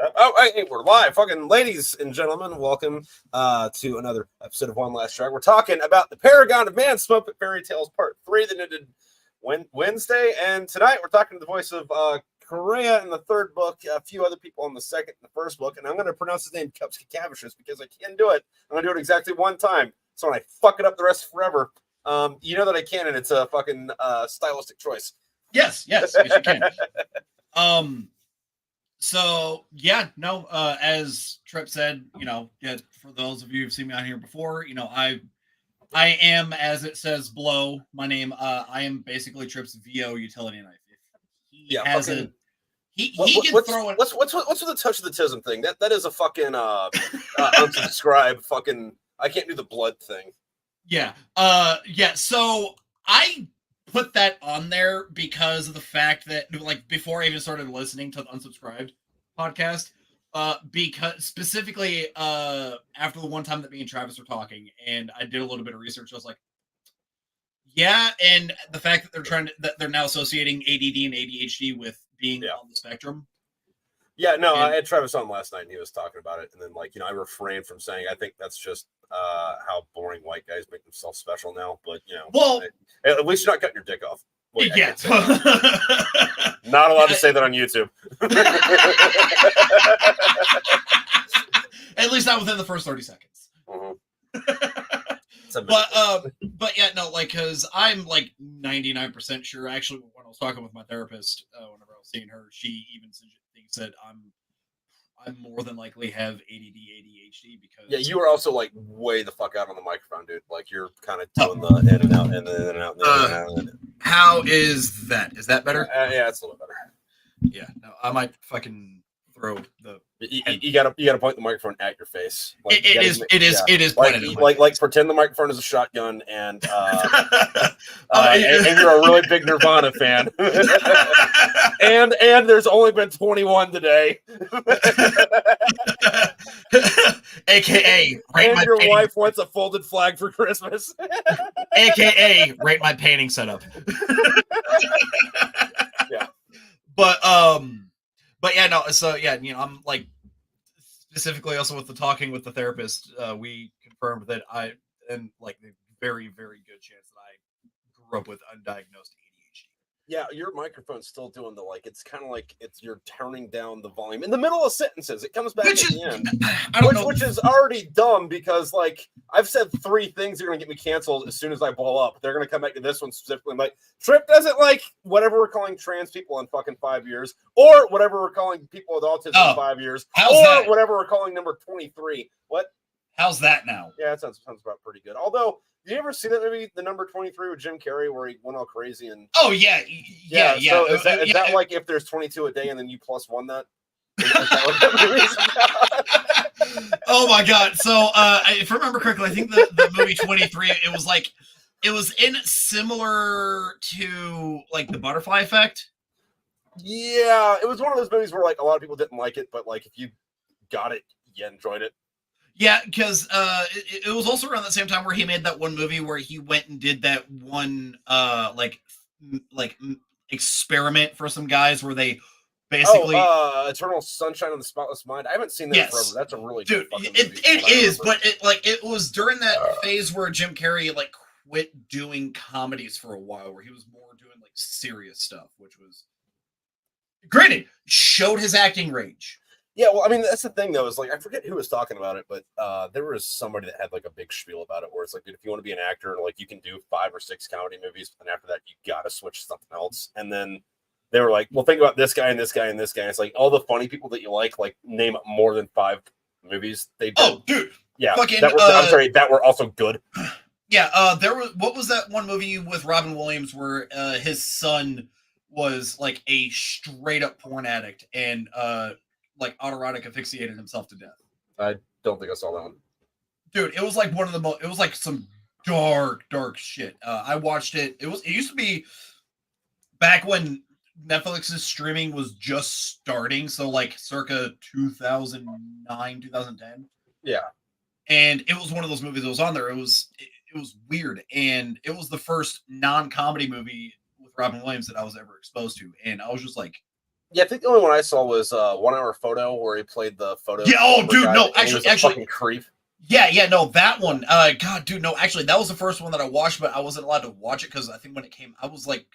Hey, we're live. Fucking ladies and gentlemen, welcome to another episode of One Last Track. We're talking about the Paragon of Man, Smoke It Fairy Tales Part 3 that ended Wednesday. And tonight we're talking to the voice of Correa in the third book, a few other people in the second and the first book. And I'm going to pronounce his name Cavicious because I can do it. I'm going to do it exactly one time. So when I fuck it up the rest forever, you know that I can, and it's a fucking stylistic choice. Yes, you can. So yeah, no, as Tripp said, for those of you who've seen me on here before, I am, as it says below my name, I am basically Tripp's VO utility knife. He has fucking, he can throw it. What's with the touch of the tism thing? That is a fucking unsubscribe fucking. I can't do the blood thing. Yeah. So I put that on there because of the fact that, like, before I even started listening to the Unsubscribed podcast, because specifically after the one time that me and Travis were talking, and I did a little bit of research, I was like, yeah, and the fact that they're now associating ADD and ADHD with being on the spectrum. Yeah, no, I had Travis on last night, and he was talking about it, and then, like, I refrained from saying I think that's just how boring white guys make themselves special now. But well, at least you're not cutting your dick off. Wait, yeah, not allowed to say that on YouTube. At least not within the first 30 seconds. Mm-hmm. But yeah, no, like, because I'm like 99% sure. Actually, when I was talking with my therapist, whenever I was seeing her, she even said I'm more than likely have ADD, ADHD because you were also like way the fuck out on the microphone, dude. Like you're kind of doing the in and out and then in and out. And in and out. How is that? Is that better? Yeah, it's a little better. Yeah, no, I might fucking throw the. You gotta point the microphone at your face. Like, it is like pretend the microphone is a shotgun and and you're a really big Nirvana fan. and there's only been 21 today. AKA and your wife wants a folded flag for Christmas. AKA rate my painting setup. Yeah. But yeah, no, so yeah, I'm like, specifically also with the talking with the therapist, we confirmed that I am like a very, very good chance that I grew up with undiagnosed ADHD. Yeah, your microphone's still doing the, like, it's kind of like you're turning down the volume in the middle of sentences. It comes back at the end. Which is already dumb because, like, I've said 3 things that are going to get me canceled as soon as I blow up. They're going to come back to this one specifically. Like, Tripp doesn't like whatever we're calling trans people in fucking 5 years, or whatever we're calling people with autism in 5 years, or whatever we're calling number 23. What? How's that now? Yeah, that sounds about pretty good. Although, did you ever see that movie, The Number 23 with Jim Carrey, where he went all crazy and? Oh yeah. So is that like if there's 22 a day and then you plus one that? Is that what that movie's about? Oh my god! So if I remember correctly, I think the movie 23. It was in similar to like The Butterfly Effect. Yeah, it was one of those movies where like a lot of people didn't like it, but like if you got it, you enjoyed it. Yeah, because it was also around the same time where he made that one movie where he went and did that one like experiment for some guys where they basically Eternal Sunshine of the Spotless Mind. I haven't seen that forever. That's a really good fucking movie. It is, but it was during that phase where Jim Carrey like quit doing comedies for a while, where he was more doing like serious stuff, which was granted showed his acting range. Yeah, well, I mean, that's the thing, though, is like, I forget who was talking about it, but there was somebody that had like a big spiel about it where it's like, dude, if you want to be an actor, like, you can do 5 or 6 comedy movies, and after that, you got to switch to something else. And then they were like, well, think about this guy and this guy and this guy. And it's like, all the funny people that you like name more than 5 movies they did. Oh, dude. Yeah, that were also good. Yeah, there was, what was that one movie with Robin Williams where his son was like a straight up porn addict and like autoerotic asphyxiated himself to death? I don't think I saw that one. Dude, it was like one of the most, it was like some dark shit. I watched it. It used to be back when Netflix's streaming was just starting, so like circa 2009, 2010. Yeah. And it was one of those movies that was on there. It was weird, and it was the first non-comedy movie with Robin Williams that I was ever exposed to, and I was just like, Yeah, I think the only one I saw was 1 Hour Photo, where he played the photo. Yeah. Oh, dude, guy, no. and he was a fucking creep. Yeah, no, that one. God, dude, no. Actually, that was the first one that I watched, but I wasn't allowed to watch it because I think when it came, I was like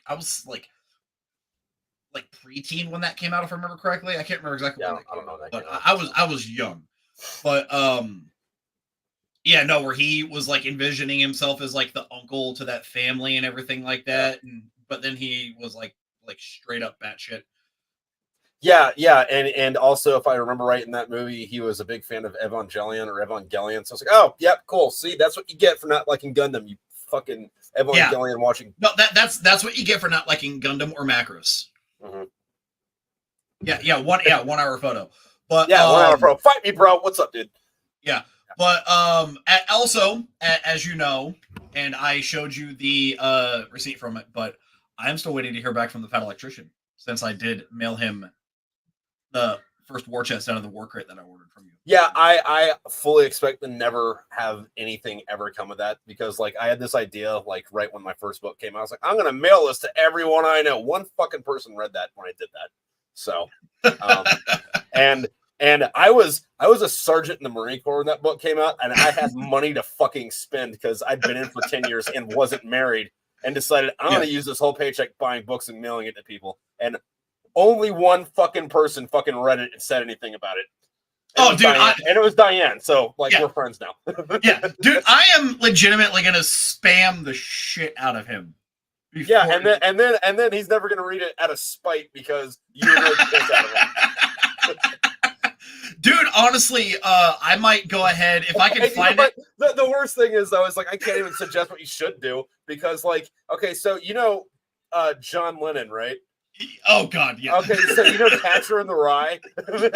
preteen when that came out, if I remember correctly. I can't remember exactly when that came out, but I was young. But yeah, no, where he was like envisioning himself as like the uncle to that family and everything like that, but then he was like straight up batshit. Yeah, and also, if I remember right, in that movie, he was a big fan of Evangelion. So I was like, oh, yep, cool. See, that's what you get for not liking Gundam, you fucking Evangelion watching. No, that's what you get for not liking Gundam or Macross. Mm-hmm. Yeah, 1 Hour Photo. But 1 Hour Pro, fight me, bro. What's up, dude? Yeah, but also, as you know, and I showed you the receipt from it, but I am still waiting to hear back from the Fat Electrician, since I did mail him the first war chest out of the war crate that I ordered from you. Yeah, I fully expect to never have anything ever come of that, because like I had this idea like right when my first book came out. I was like, I'm gonna mail this to everyone I know. One fucking person read that when I did that. So and I was a sergeant in the Marine Corps when that book came out, and I had money to fucking spend because I'd been in for 10 years and wasn't married, and decided I'm gonna use this whole paycheck buying books and mailing it to people. And only one fucking person fucking read it and said anything about it. And it was Diane. So like we're friends now. Yeah, dude, I am legitimately gonna spam the shit out of him. Yeah, and then he's never gonna read it out of spite because you really piss out of him. Dude, honestly, I might go ahead if I can find it. The worst thing is though, is like I can't even suggest what you should do, because like, okay, so John Lennon, right? Oh God, yeah. Okay, so Catcher in the Rye, dude.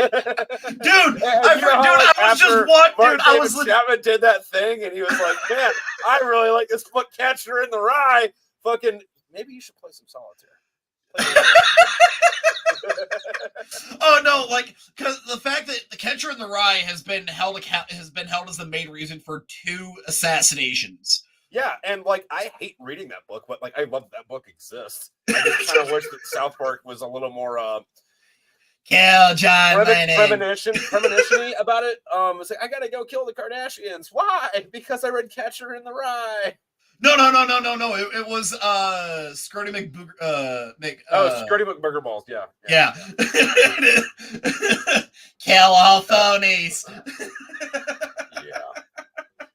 I was Chapman did that thing, and he was like, "Man, I really like this book, Catcher in the Rye." Fucking, maybe you should play some solitaire. Oh no, like, because the fact that the Catcher in the Rye has been held as the main reason for 2 assassinations. Yeah, and like I hate reading that book, but like I love that book exists. I just kind of wish that South Park was a little more kill John Lennon. Premonition-y about it. It's like, I gotta go kill the Kardashians. Why? Because I read Catcher in the Rye. No. It was Scrody Scrody McBurgerballs. Yeah. Kill all phonies.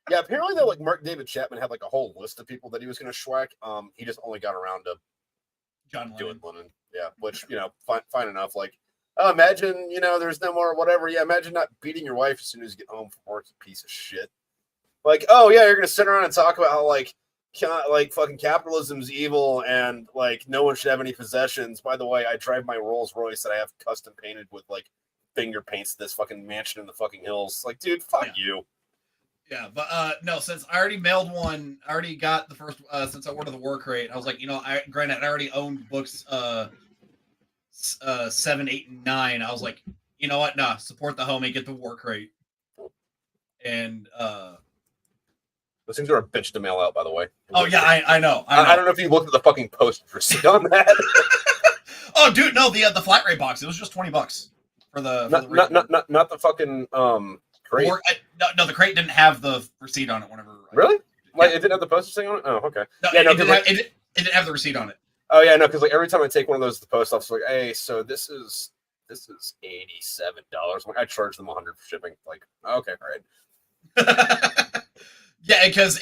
Yeah, apparently though, like Mark David Chapman had like a whole list of people that he was going to schwack. He just only got around to John Lennon. Yeah, which fine enough. Like, imagine there's no more whatever. Yeah, imagine not beating your wife as soon as you get home from work, you piece of shit. Like, oh yeah, you're going to sit around and talk about how like fucking capitalism's evil and like no one should have any possessions. By the way, I drive my Rolls Royce that I have custom painted with like finger paints to this fucking mansion in the fucking hills. Like, dude, fuck you. Yeah, but no, since I already mailed one, I already got the first, since I ordered the war crate, I was like, I already owned books 7, 8, and 9. I was like, you know what? Nah, support the homie, get the war crate. And those things are a bitch to mail out, by the way. Oh yeah, I know. I don't know if you looked at the fucking post receipt on that. Oh dude, no, the flat rate box. It was just $20 for the not the fucking crate. No, the crate didn't have the receipt on it. Really? Like it didn't have the postage thing on it? Oh, okay. No, it didn't have the receipt on it. Oh yeah, no, because like every time I take one of those to the post office, like, hey, so this is $87. Like I charge them $100 for shipping. Like, okay, all right. Yeah, because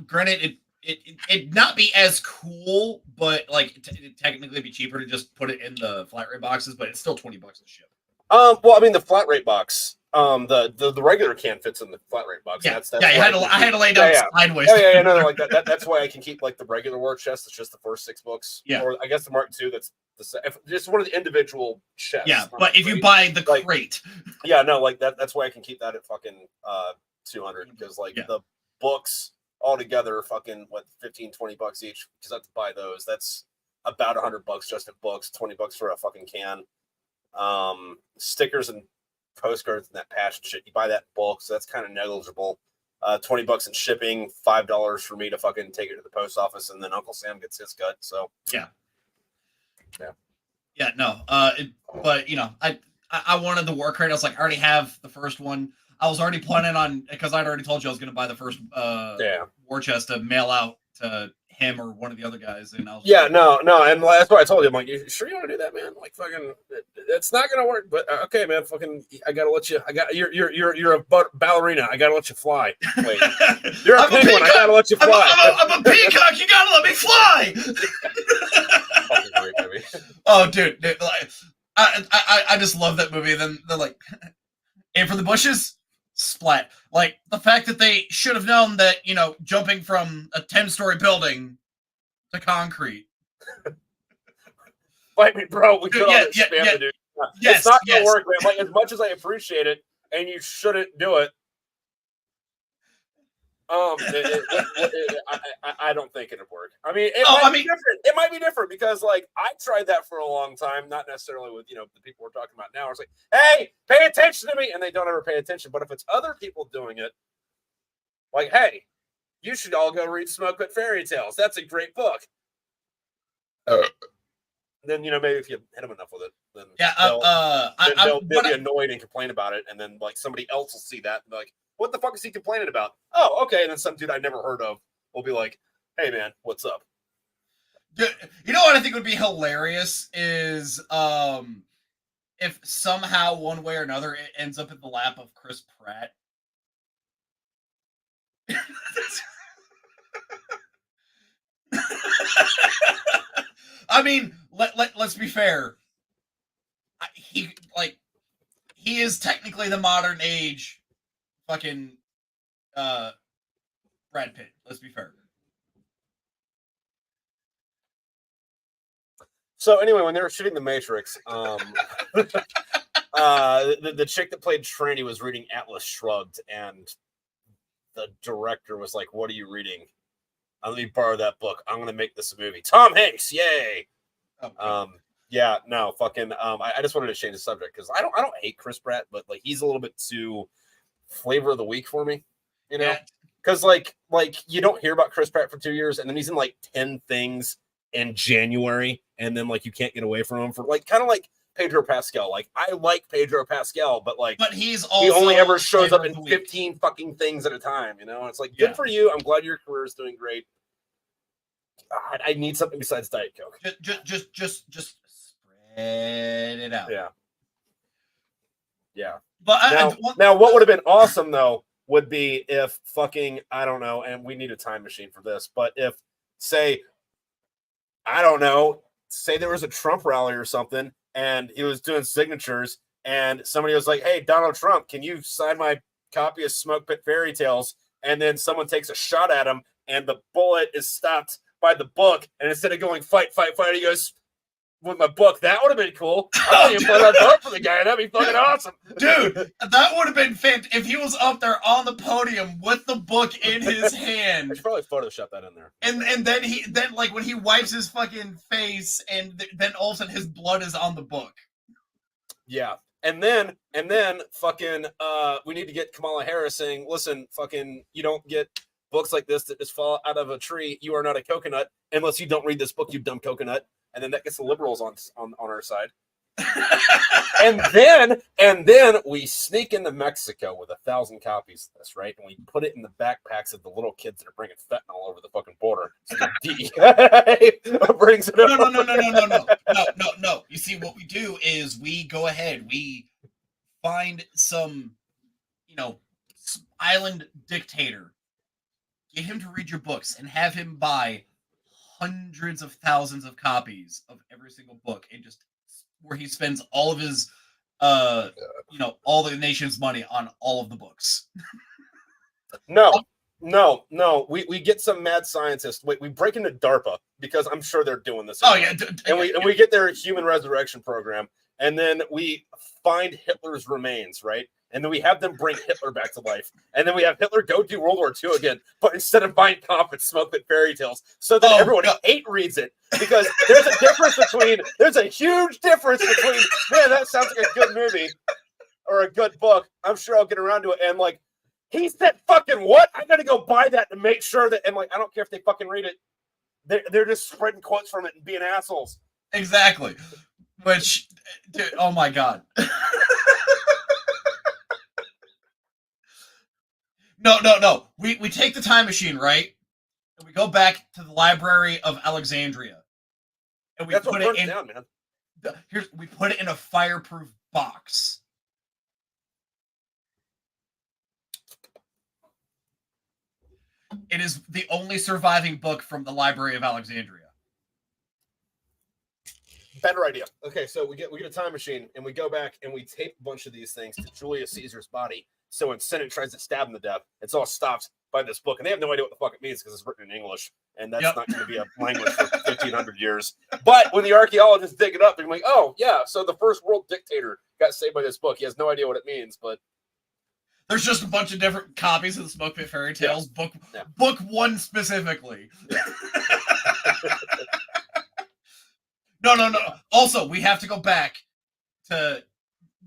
granted, it not be as cool, but like it technically be cheaper to just put it in the flat rate boxes, but it's still $20 to ship. Well, I mean the flat rate box. The regular can fits in the flat rate box. Yeah, I had to lay down sideways. Yeah, no, like that's why I can keep like the regular war chest. It's just the first 6 books. Yeah, or I guess the Mark II. That's just one of the individual chests. Yeah, but if you buy the crate, yeah, no, like that's why I can keep that at fucking $200, because like the books all together are fucking $15-$20 each, because I have to buy those. That's about $100 just in books, $20 for a fucking can. Stickers and postcards and that patch and shit, you buy that in bulk, so that's kind of negligible. $20 in shipping, $5 for me to fucking take it to the post office, and then Uncle Sam gets his cut. So yeah. Yeah, no. But I wanted the war crate. I was like, I already have the first one. I was already planning on, because I'd already told you I was going to buy the first war chest to mail out to him or one of the other guys, and I was Yeah, no, and that's what I told you. I'm like, you sure you want to do that, man? Like, fucking, it's not gonna work. But okay, man, fucking, I gotta let you. You're a ballerina. I gotta let you fly. Wait, you're a penguin. I gotta let you fly. I'm a peacock. You gotta let me fly. Fucking great movie. Oh, dude, like, I just love that movie. Then they're like, aim for the bushes, splat. Like the fact that they should have known that, jumping from a 10-story building to concrete. Fight me, bro. We could all spam the dude. Yes, it's not gonna work, man. Like, as much as I appreciate it, and you shouldn't do it. I don't think it'd work. I mean, it might be different. It might be different because, like, I tried that for a long time, not necessarily with the people we're talking about now. It's like, hey, pay attention to me, and they don't ever pay attention. But if it's other people doing it, like, hey, you should all go read Smoke But Fairy Tales. That's a great book. Then maybe if you hit them enough with it, then they'll be annoyed and complain about it, and then like somebody else will see that and be like, what the fuck is he complaining about? Oh, okay. And then some dude I never heard of will be like, hey, man, what's up? You know what I think would be hilarious is if somehow, one way or another, it ends up in the lap of Chris Pratt. I mean, let's be fair. He is technically the modern age fucking Brad Pitt. Let's be fair. So anyway, when they were shooting The Matrix, the chick that played Trinity was reading Atlas Shrugged, and the director was like, "What are you reading? Let me borrow that book. I'm gonna make this a movie." Tom Hanks, yay! Oh, yeah, no, fucking. I just wanted to change the subject because I don't hate Chris Pratt, but like he's a little bit too flavor of the week for me, because like you don't hear about Chris Pratt for 2 years, and then he's in like 10 things in January, and then like you can't get away from him for like kind of like Pedro Pascal. Like I like Pedro Pascal, but he only ever shows up in 15 fucking things at a time. It's like good for you. I'm glad your career is doing great. God, I need something besides Diet Coke. Just spread it out. Yeah. But now what would have been awesome though would be if fucking I don't know, and we need a time machine for this, but if say there was a Trump rally or something, and he was doing signatures, and somebody was like, "Hey, Donald Trump, can you sign my copy of Smoke Pit Fairy Tales?" And then someone takes a shot at him, and the bullet is stopped by the book, and instead of going fight, he goes with my book. That would have been cool. I wouldn't even put a vote for the guy. That'd be fucking awesome, dude. That would have been fantastic if he was up there on the podium with the book in his hand. I should probably Photoshop that in there. And then like when he wipes his fucking face, and then all of a sudden his blood is on the book. Yeah. And then fucking we need to get Kamala Harris saying, "Listen, fucking, you don't get books like this that just fall out of a tree. You are not a coconut unless you don't read this book, you dumb coconut." And then that gets the liberals on our side. and then we sneak into Mexico with 1,000 copies of this, right? And we put it in the backpacks of the little kids that are bringing fentanyl over the fucking border. So the DEA brings it up. No. You see, what we do is we go ahead, we find some, island dictator, get him to read your books, and have him buy hundreds of thousands of copies of every single book, and just where he spends all of his all the nation's money on all of the books. No. We get some mad scientist. Wait, we break into DARPA because I'm sure they're doing this. We get their human resurrection program, and then we find Hitler's remains, right? And then we have them bring Hitler back to life. And then we have Hitler go do World War II again, but instead of buying Comp and Smoke Pit Fairy Tales, so that everyone hate reads it. Because there's a huge difference between, man, that sounds like a good movie or a good book. I'm sure I'll get around to it. And like, he said fucking what? I gotta go buy that to make sure that, and like, I don't care if they fucking read it. They're just spreading quotes from it and being assholes. Exactly. Which, dude, oh my god. No. We take the time machine, right? And we go back to the Library of Alexandria. And we That's put what it burns in down, man. we put it in a fireproof box. It is the only surviving book from the Library of Alexandria. Better idea. Okay, so we get a time machine and we go back and we tape a bunch of these things to Julius Caesar's body. So when Senate tries to stab him to death, it's all stopped by this book, and they have no idea what the fuck it means because it's written in English, and that's not going to be a language for 1,500 years. But when the archaeologists dig it up, they're like, "Oh yeah, so the first world dictator got saved by this book." He has no idea what it means, but there's just a bunch of different copies of the Smoke Pit Fairy Tales, book one specifically. Yeah. No. Also, we have to go back to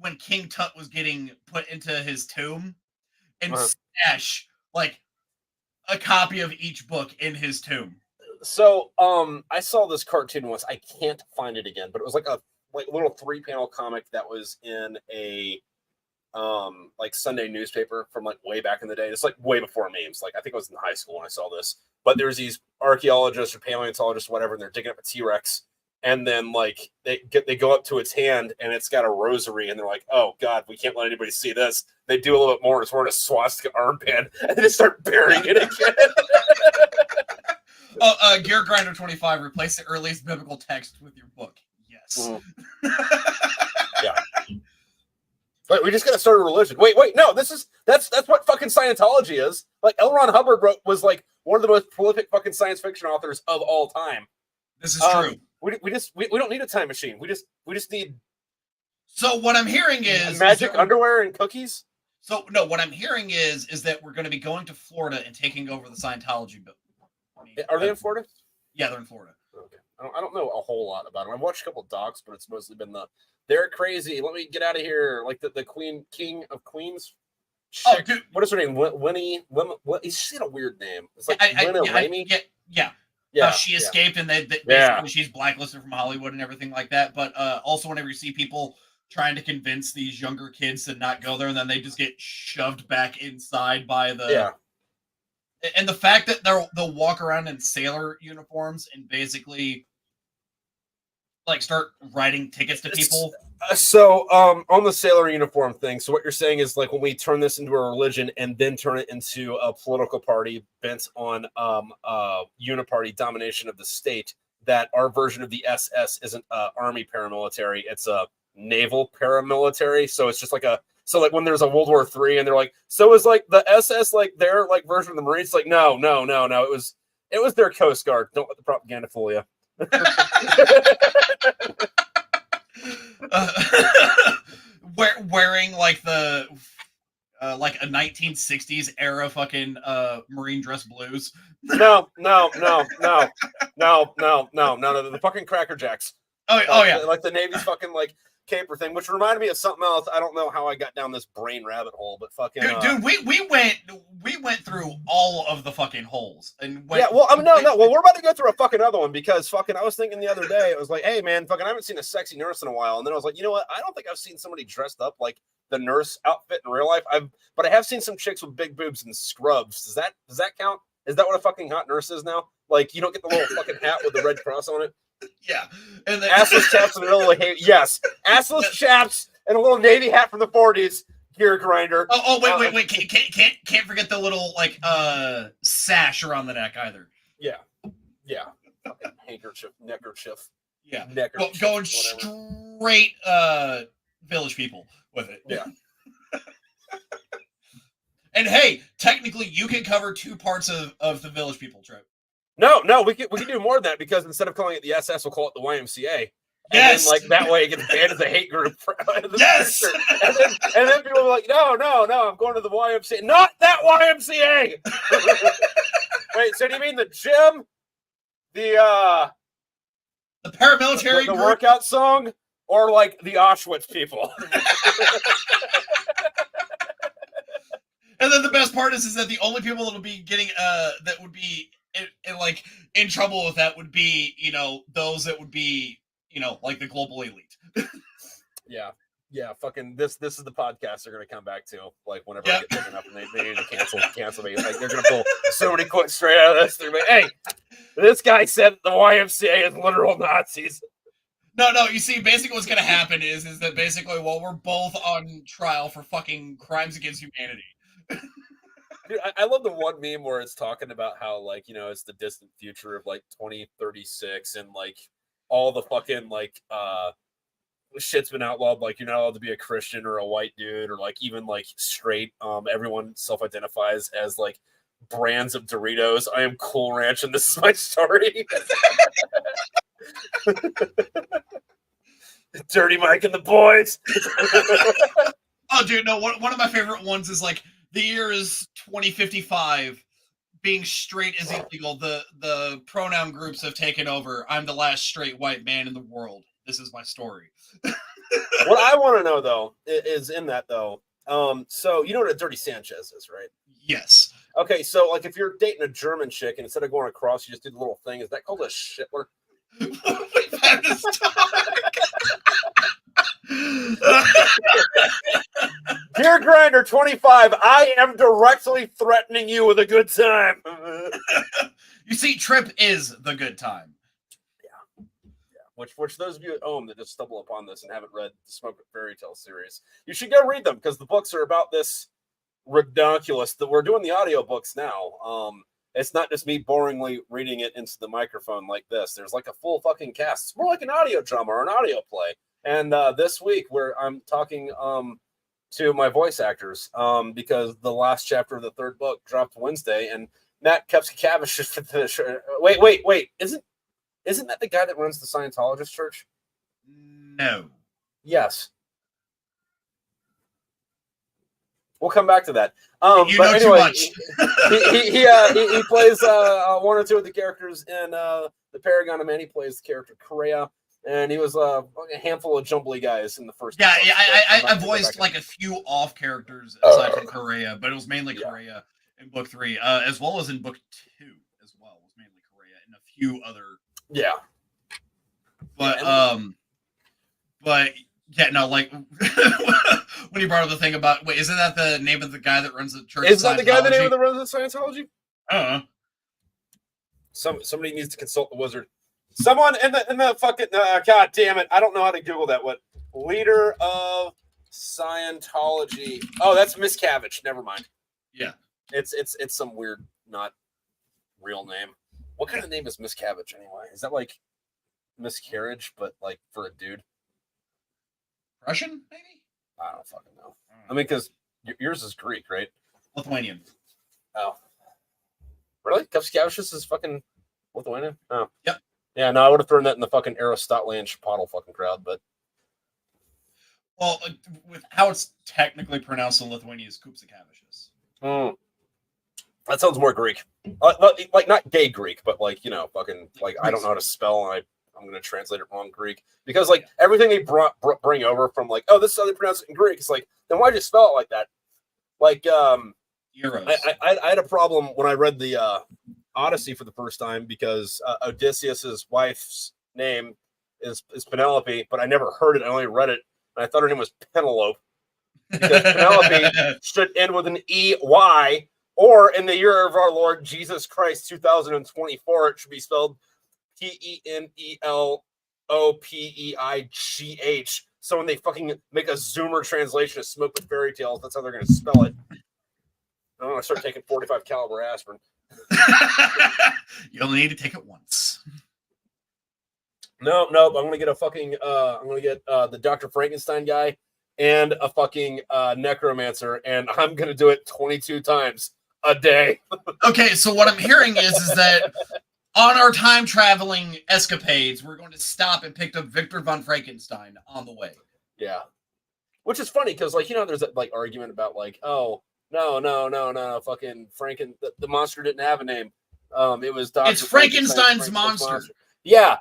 when King Tut was getting put into his tomb and stash like a copy of each book in his tomb. So, I saw this cartoon once. I can't find it again, but it was like a little 3-panel comic that was in a like Sunday newspaper from like way back in the day. It's like way before memes. Like I think I was in high school when I saw this. But there's these archaeologists or paleontologists, or whatever, and they're digging up a T-Rex. And then like they go up to its hand and it's got a rosary, and they're like, "Oh God, we can't let anybody see this." They do a little bit more. It's wearing a swastika armband, and they just start burying it again. Gear Grinder 25, replace the earliest biblical text with your book. Yes. Mm-hmm. Yeah. But we just gotta start a religion. Wait, no, that's what fucking Scientology is. Like L. Ron Hubbard was like one of the most prolific fucking science fiction authors of all time. This is true. We don't need a time machine. We just need. So what I'm hearing is magic underwear and cookies. So no, what I'm hearing is that we're going to be going to Florida and taking over the Scientology bill. Are they in Florida? Yeah, they're in Florida. Okay, I don't know a whole lot about them. I've watched a couple of docs, but it's mostly been they're crazy. Let me get out of here. Like the King of Queens. Chick. Oh, dude. What is her name? Winnie. She had a weird name. It's like Yeah. She escaped, and basically she's blacklisted from Hollywood and everything like that. But also, whenever you see people trying to convince these younger kids to not go there, and then they just get shoved back inside by the and the fact that they'll walk around in sailor uniforms and basically like start writing tickets to people. So on the sailor uniform thing, so what you're saying is like when we turn this into a religion and then turn it into a political party bent on uniparty domination of the state, that our version of the SS isn't army paramilitary, it's a naval paramilitary. So it's just like like when there's a World War III and they're like, so is like the SS like their like version of the Marines? Like no, it was their Coast Guard. Don't let the propaganda fool you. Wearing like the like a 1960s era fucking Marine dress blues. No, the fucking Cracker Jacks. Oh yeah, like the Navy's fucking like caper thing, which reminded me of something else. I don't know how I got down this brain rabbit hole, but fucking dude, we went through all of the fucking holes and we're about to go through a fucking other one because fucking I was thinking the other day, it was like, hey man, fucking I haven't seen a sexy nurse in a while, and then I was like, you know what, I don't think I've seen somebody dressed up like the nurse outfit in real life. But I have seen some chicks with big boobs and scrubs. Does that count? Is that what a fucking hot nurse is now? Like you don't get the little fucking hat with the red cross on it. Yeah, and then assless chaps in the middle of yes, assless chaps and a little Navy hat from the 40s. Gear Grinder. Oh wait! Can't forget the little like sash around the neck either. Yeah. Fucking handkerchief, neckerchief. Yeah, neckerchief, going straight Village People with it. Yeah. And hey, technically, you can cover 2 parts of the Village People trip. No, we can do more than that because instead of calling it the SS, we'll call it the YMCA. Yes, and then, like that way it gets banned as a hate group. Yes, and then people are like, no, I'm going to the YMCA. Not that YMCA. Wait, so do you mean the gym, the paramilitary, the workout song, or like the Auschwitz people? And then the best part is that the only people that will be getting that would be in trouble with that would be those that would be like the global elite. Yeah, fucking this is the podcast they're gonna come back to, like whenever I get big enough and they need to cancel me. Like they're gonna pull so many quotes straight out of this. They're like, hey, this guy said the YMCA is literal Nazis. No, you see, basically what's gonna happen is that basically, well, we're both on trial for fucking crimes against humanity. Dude, I love the one meme where it's talking about how, like, you know, it's the distant future of like 2036 and like all the fucking like shit's been outlawed, like you're not allowed to be a Christian or a white dude or like even like straight. Everyone self-identifies as like brands of Doritos. I am Cool Ranch and this is my story. Dirty Mike and the boys. Oh, dude, no, one of my favorite ones is like the year is 2055. Being straight is illegal. The pronoun groups have taken over. I'm the last straight white man in the world. This is my story. What I want to know though is in that though. So you know what a dirty Sanchez is, right? Yes. Okay, so like if you're dating a German chick and instead of going across, you just do the little thing. Is that called a shitler? We've had this talk. Dear Grinder 25, I am directly threatening you with a good time. You see, Trip is the good time. Yeah. Which those of you at home that just stumble upon this and haven't read the Smoke Fairy Tale series, you should go read them because the books are about this ridiculous. That we're doing the audiobooks now. It's not just me boringly reading it into the microphone like this. There's like a full fucking cast. It's more like an audio drama or an audio play. And this week where I'm talking to my voice actors because the last chapter of the third book dropped Wednesday, and Matt Kepskavish is the show. Wait. Isn't that the guy that runs the Scientologist church? No. Yes. We'll come back to that. You know too much. he plays one or two of the characters in the Paragon of Man. He plays the character Correa, and he was a handful of jumbly guys in the first. Yeah, I voiced like a few off characters aside from Correa, but it was mainly Correa in book 3, as well as in book 2 as well. It was mainly Correa and a few other. Yeah. But yeah, no, like when you brought up the thing about isn't that the name of the guy that runs the church? Is that the guy the name of the runs of Scientology? Somebody needs to consult the wizard. Someone in the fucking god damn it! I don't know how to Google that. What leader of Scientology? Oh, that's Miscavige. Never mind. Yeah, it's some weird, not real name. What kind of name is Miscavige anyway? Is that like miscarriage, but like for a dude? Russian, maybe? I don't fucking know. I mean, because yours is Greek, right? Lithuanian. Oh, really? Kepskavish is fucking Lithuanian? Oh, yep. Yeah, no, I would have thrown that in the fucking Aristotelian Chipotle fucking crowd, but well, with how it's technically pronounced in Lithuania is Kupsakavish. That sounds more Greek. Like not gay Greek, but like, you know, fucking like I don't know how to spell, and I'm going to translate it wrong Greek because like everything they bring over from like, oh, this is how they pronounce it in Greek. It's like, then why'd you spell it like that? Like, Euros. I had a problem when I read the Odyssey for the first time because Odysseus's wife's name is Penelope, but I never heard it. I only read it, and I thought her name was Penelope because Penelope should end with an EY, or in the year of our Lord Jesus Christ 2024, it should be spelled PENELOPEIGH. So when they fucking make a Zoomer translation of Smoke with Fairy Tales, that's how they're going to spell it. I don't want to start taking 45 caliber aspirin. You only need to take it once. No, I'm going to get a fucking, I'm going to get the Dr. Frankenstein guy and a fucking necromancer, and I'm going to do it 22 times a day. Okay, so what I'm hearing is that on our time traveling escapades, we're going to stop and pick up Victor von Frankenstein on the way. Yeah. Which is funny because, like, you know, there's that like argument about like, oh, no, fucking the monster didn't have a name. It was Dr. It's Frankenstein's monster. Yeah.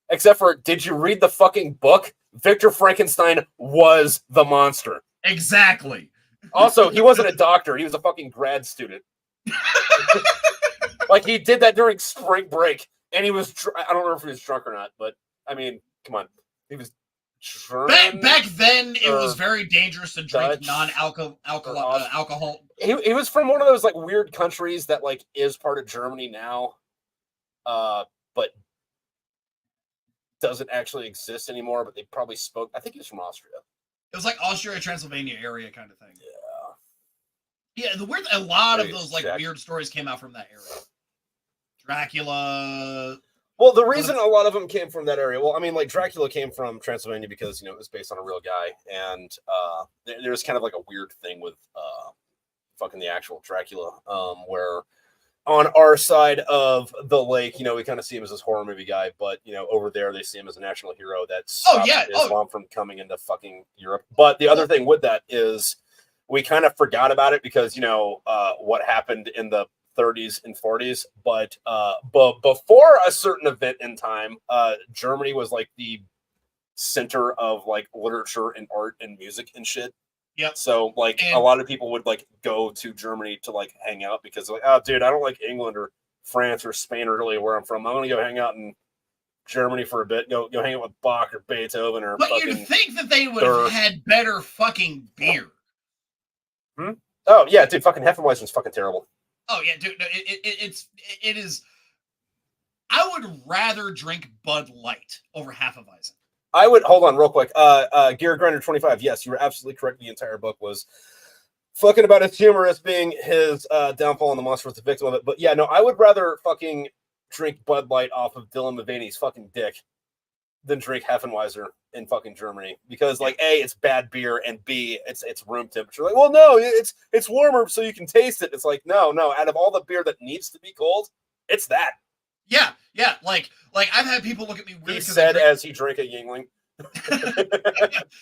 Except for, did you read the fucking book? Victor Frankenstein was the monster. Exactly. Also, he wasn't a doctor. He was a fucking grad student. Like, he did that during spring break, and he was, I don't know if he was drunk or not, but, I mean, come on. He was German. Back then, it was or very dangerous to drink Dutch non-alcohol alcohol. He was from one of those like weird countries that like is part of Germany now, but doesn't actually exist anymore. But they probably spoke. I think he was from Austria. It was like Austria, Transylvania area kind of thing. Yeah. Yeah, a lot of Maybe those it's like Czech. weird stories came out from that area. Dracula. Well, the reason a lot of them came from that area, well, I mean, like Dracula came from Transylvania because it was based on a real guy, and there's kind of like a weird thing with fucking the actual Dracula, where on our side of the lake, we kind of see him as this horror movie guy, but over there they see him as a national hero that stopped Islam from coming into fucking Europe. But the other thing with that is we kind of forgot about it because what happened in the 30s and 40s, but before a certain event in time, Germany was like the center of like literature and art and music and shit. Yep. So like a lot of people would like go to Germany to like hang out because like, oh dude, I don't like England or France or Spain or Italy where I'm from. I'm gonna go hang out in Germany for a bit. Go hang out with Bach or Beethoven or. But you'd think that they would have had better fucking beer. Oh yeah, dude, fucking Hefeweizen's fucking terrible. Oh yeah, dude, it is. I would rather drink Bud Light over Hefeweizen. I would hold on real quick. Gear Grinder 25. Yes, you were absolutely correct. The entire book was fucking about his humor as being his downfall, and the monster was the victim of it. But yeah, no, I would rather fucking drink Bud Light off of Dylan Mulvaney's fucking dick than drink Hefeweizen in fucking Germany because, like, A, it's bad beer, and B, it's room temperature. Like, well, no, it's warmer so you can taste it. It's like, no. Out of all the beer that needs to be cold, it's that. Yeah. Like I've had people look at me weird. He said as he drank a Yingling.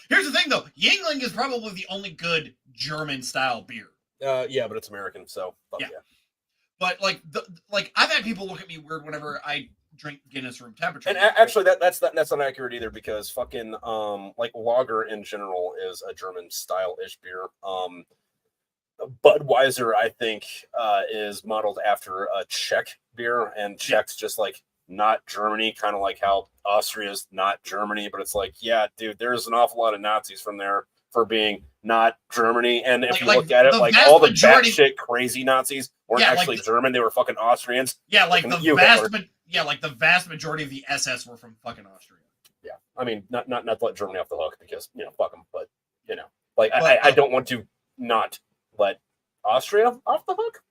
Here's the thing, though. Yingling is probably the only good German-style beer. Yeah, but it's American, so yeah. But like I've had people look at me weird whenever I drink Guinness room temperature. And actually, that's not accurate either because fucking like lager in general is a German style-ish beer. Budweiser, I think, is modeled after a Czech beer, and Czech's just like not Germany, kind of like how Austria's not Germany, but it's like, yeah, dude, there's an awful lot of Nazis from there for being not Germany. And if you look at it, like all the batshit crazy Nazis weren't actually German; they were fucking Austrians. Yeah, like the vast majority of the SS were from fucking Austria. Yeah, I mean, not to let Germany off the hook because fuck them, but like I don't want to not let Austria off the hook.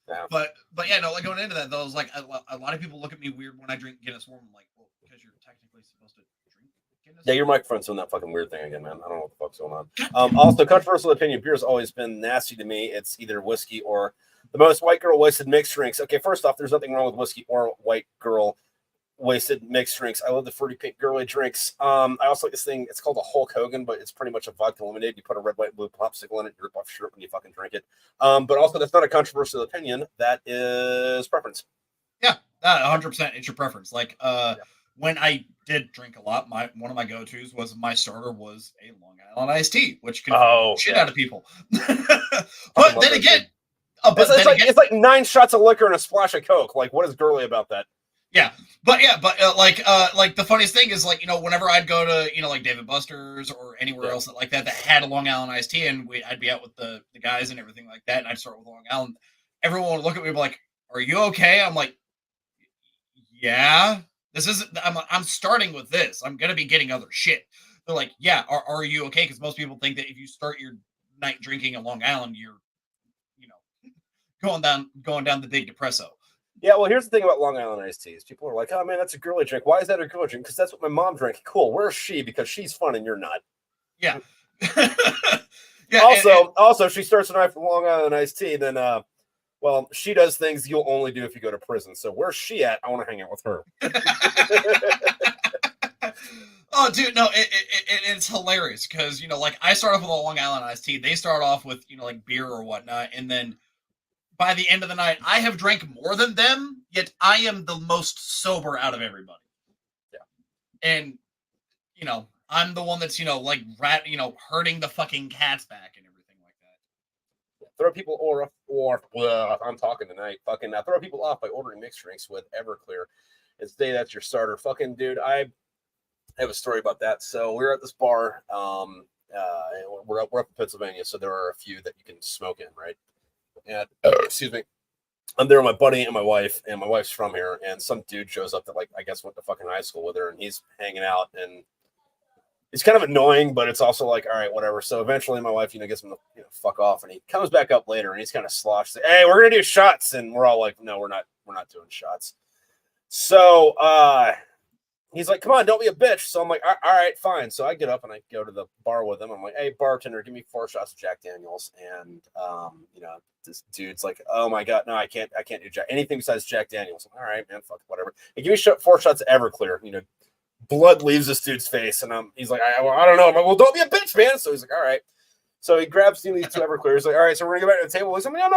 Yeah. But yeah, no, like going into that though, it was like a lot of people look at me weird when I drink Guinness warm. I'm like, well, because you're technically supposed to drink Guinness. Yeah, your microphone's doing that fucking weird thing again, man. I don't know what the fuck's going on. Also, controversial opinion, beer's always been nasty to me. It's either whiskey or the most white girl wasted mixed drinks. Okay, first off, there's nothing wrong with whiskey or white girl wasted mixed drinks. I love the fruity pink girly drinks. I also like this thing. It's called a Hulk Hogan, but it's pretty much a vodka lemonade. You put a red, white, blue popsicle in it. You rip off your shirt when you fucking drink it. But also, that's not a controversial opinion. That is preference. Yeah, 100%. It's your preference. Like, when I did drink a lot, one of my go-tos was my starter was a Long Island iced tea, which can shit out of people. But then again, it's like 9 shots of liquor and a splash of Coke. Like, what is girly about that? Yeah, but like the funniest thing is like whenever I'd go to like David Buster's or anywhere else that had a Long Island iced tea, and I'd be out with the guys and everything like that, and I'd start with Long Island. Everyone would look at me and be like, "Are you okay?" I'm like, "Yeah, this isn't. I'm starting with this. I'm gonna be getting other shit." They're like, "Yeah, are you okay?" Because most people think that if you start your night drinking a Long Island, you're going down the big depresso. Yeah, well, here's the thing about Long Island iced teas. People are like, oh, man, that's a girly drink. Why is that a girly drink? Because that's what my mom drank. Cool. Where's she? Because she's fun and you're not. Yeah. Yeah. Also, she starts a night with Long Island iced tea. Then, well, she does things you'll only do if you go to prison. So where's she at? I want to hang out with her. Oh, dude, no, it's hilarious because, like I start off with a Long Island iced tea. They start off with, like beer or whatnot. And then by the end of the night, I have drank more than them, yet I am the most sober out of everybody. Yeah. And, I'm the one that's, like hurting the fucking cats back and everything like that. Throw people I'm talking tonight. Fucking throw people off by ordering mixed drinks with Everclear and say that's your starter. Fucking dude, I have a story about that. So we were at this bar. We're up in Pennsylvania, so there are a few that you can smoke in, right? And excuse me, I'm there with my buddy and my wife's from here, and some dude shows up that, like, I guess went to fucking high school with her, and he's hanging out, and it's kind of annoying, but it's also like, all right, whatever. So eventually my wife, gets him to, fuck off, and he comes back up later, and he's kind of sloshed. Hey, we're gonna do shots, and we're all like, no, we're not doing shots. So he's like, come on, don't be a bitch. So I'm like, all right, fine. So I get up and I go to the bar with him. I'm like, hey, bartender, give me 4 shots of Jack Daniels. And this dude's like, oh my God, no, I can't do anything besides Jack Daniels. I'm, all right, man, fuck it, whatever. Hey, give me 4 shots of Everclear. Blood leaves this dude's face, and he's like, I don't know. I'm like, well, don't be a bitch, man. So he's like, all right. So he grabs these 2 Everclears. He's like, all right, so we're gonna go back to the table. He's like, no,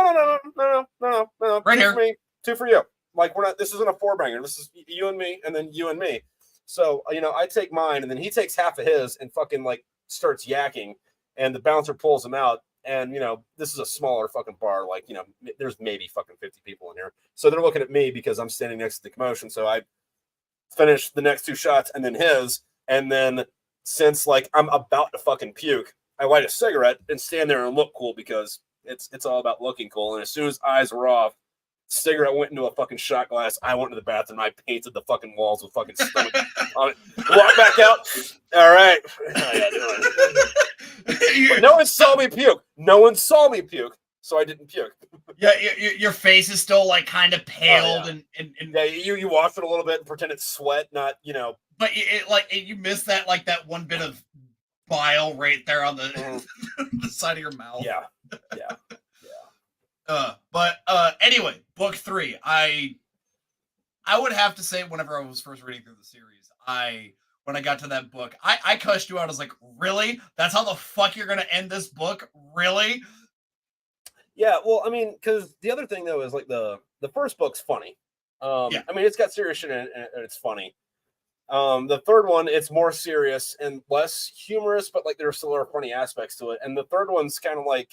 Right 2 here. for me, 2 for you. Like, we're not. This isn't a 4-banger. This is you and me, and then you and me. So I take mine, and then he takes half of his and fucking like starts yakking, and the bouncer pulls him out. And this is a smaller fucking bar. Like, there's maybe fucking 50 people in here. So they're looking at me because I'm standing next to the commotion. So I finish the next 2 shots and then his. And then since like I'm about to fucking puke, I light a cigarette and stand there and look cool because it's all about looking cool. And as soon as eyes were off, cigarette went into a fucking shot glass. I went to the bathroom. I painted the fucking walls with fucking stomach on it. Walk back out. All right. But no one saw me puke. So I didn't puke. Yeah, your face is still like kind of paled and yeah, you wash it a little bit and pretend it's sweat, not But you miss that one bit of bile right there on the the side of your mouth. Yeah. But anyway, book 3. I would have to say, whenever I was first reading through the series, when I got to that book, I cussed you out. I was like, really? That's how the fuck you're gonna end this book? Really? Yeah, well, I mean, because the other thing though is like the first book's funny. I mean, it's got serious shit in it and it's funny. The third one, it's more serious and less humorous, but like there still are funny aspects to it. And the third one's kind of like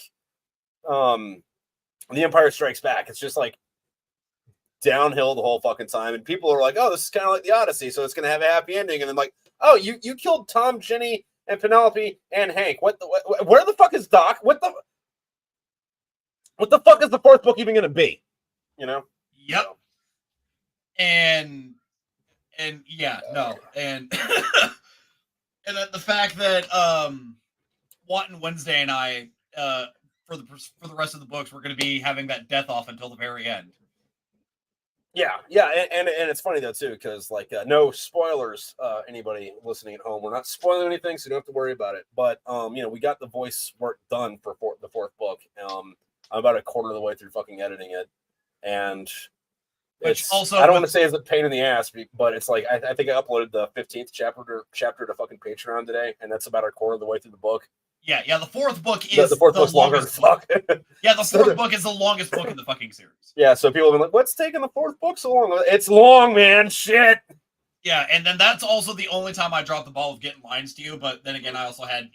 The Empire Strikes Back. It's just like downhill the whole fucking time, and people are like, oh, this is kind of like the Odyssey, so it's gonna have a happy ending. And then like, oh, you killed Tom, Jenny, and Penelope and Hank. Where the fuck is Doc? What the fuck is the 4th book even gonna be? Yep. So. And yeah, no, and and the fact that Wanton Wednesday and I for the rest of the books, we're going to be having that death off until the very end. Yeah, and it's funny though too, because like no spoilers, anybody listening at home, we're not spoiling anything, so you don't have to worry about it. But we got the voice work done for the 4th book. I'm about a quarter of the way through fucking editing it, and it's also, I don't want to say it's a pain in the ass, but it's like I think I uploaded the 15th chapter to fucking Patreon today, and that's about a quarter of the way through the book. Yeah, the 4th book is the 4th book's longer than fuck. Yeah, the 4th book is the longest book in the fucking series. Yeah, so people have been like, what's taking the 4th book so long? It's long, man. Shit. Yeah, and then that's also the only time I dropped the ball of getting lines to you, but then again, I also had,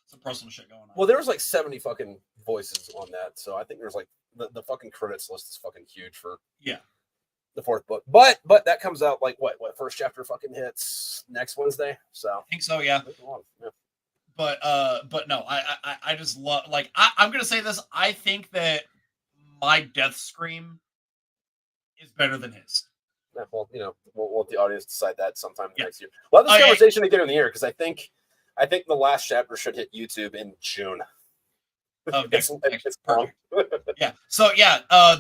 some personal shit going on. Well, there was like 70 fucking voices on that, so I think there's like the fucking credits list is fucking huge for the 4th book. But that comes out like what first chapter fucking hits next Wednesday. So I think so, yeah. But no, I just love, like, I'm gonna say this. I think that my death scream is better than his. Yeah, well, we'll let the audience decide that sometime next year. We'll have this conversation again in the year because I think the last chapter should hit YouTube in June. It's long. Yeah. So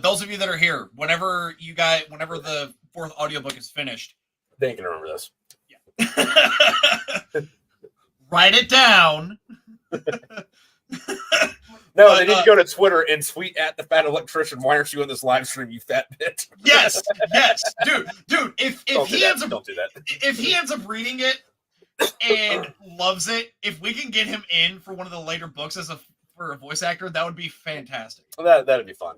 those of you that are here, whenever the 4th audiobook is finished, they can remember this. Yeah. Write it down. No, they need to go to Twitter and tweet at the fat electrician. Why aren't you in this live stream, you fat bitch? Yes, dude. If he ends up, don't do that. If he ends up reading it and loves it, if we can get him in for one of the later books for a voice actor, that would be fantastic. That'd be fun.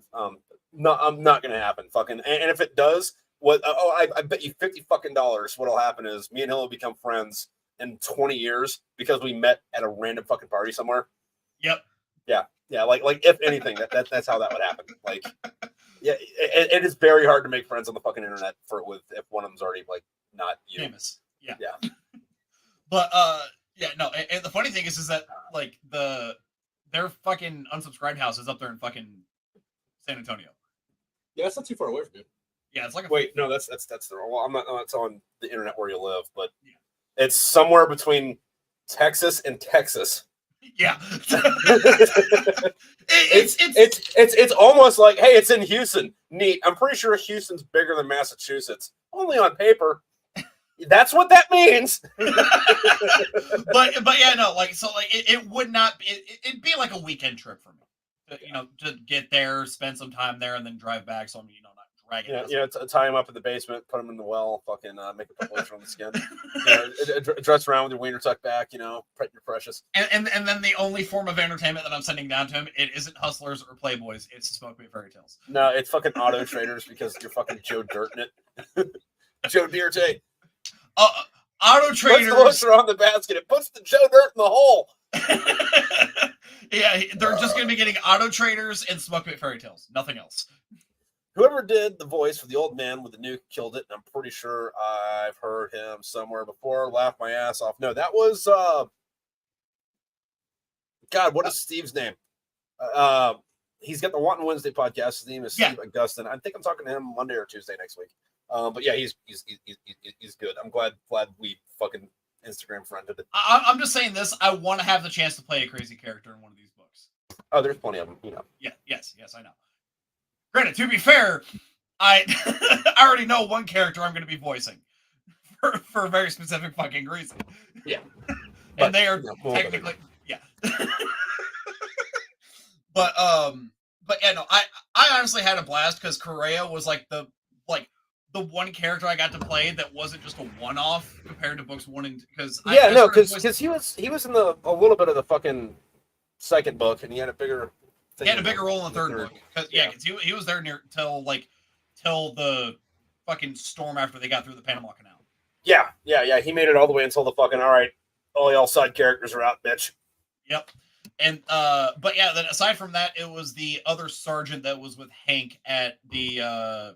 No, I'm not gonna happen. Fucking, and if it does, I bet you $50 fucking what'll happen is me and he'll become friends in 20 years because we met at a random fucking party somewhere. Yep. Yeah. Like if anything, that's how that would happen. Like, yeah, it is very hard to make friends on the fucking internet if one of them's already like not you. Famous. Yeah. But yeah, no. And the funny thing is that like their fucking unsubscribed house is up there in fucking San Antonio. Yeah, that's not too far away from you. Yeah, it's like wait, no, that's the well, I'm not. It's on the internet where you live, but yeah. It's somewhere between Texas and Texas. Yeah. it's almost like, hey, it's in Houston. Neat. I'm pretty sure Houston's bigger than Massachusetts. Only on paper. That's what that means. but yeah, no, like, so like it would not be, it'd be like a weekend trip for me. You know, to get there, spend some time there, and then drive back. So I'm, you know, not dragging. Tie him up in the basement, put him in the well, fucking make a couple inches on the skin. Dress around with your wiener tucked back. You know, your precious. And then the only form of entertainment that I'm sending down to him, it isn't Hustlers or Playboys. It's Smoke Me Fairy Tales. No, it's fucking Auto Traders because you're fucking Joe Dirt in it. Joe Dirt. Auto Traders. Puts the looser on the basket. It puts the Joe Dirt in the hole. Yeah, they're just going to be getting Auto Traders and Smoke Me Fairy Tales. Nothing else. Whoever did the voice for the old man with the nuke killed it, and I'm pretty sure I've heard him somewhere before. Laugh my ass off. No, that was God. What is Steve's name? He's got the Wanton Wednesday podcast. His name is Steve Augustin. I think I'm talking to him Monday or Tuesday next week. But yeah, he's good. I'm glad we fucking Instagram friended it. I'm just saying this. I want to have the chance to play a crazy character in one of these books. Oh, there's plenty of them, you know. Yeah, yes, I know. Granted, to be fair, I I already know one character I'm going to be voicing for a very specific fucking reason. Yeah, and they are technically but yeah, no, I honestly had a blast because Correa was like the one character I got to play that wasn't just a one-off compared to books 1 and because he was in a little bit of the fucking second book, and he had a bigger role in the third book. Because he was there till the fucking storm after they got through the Panama Canal. Yeah. He made it all the way until the fucking all y'all side characters are out, bitch. Yep. And but yeah, then aside from that, it was the other sergeant that was with Hank at the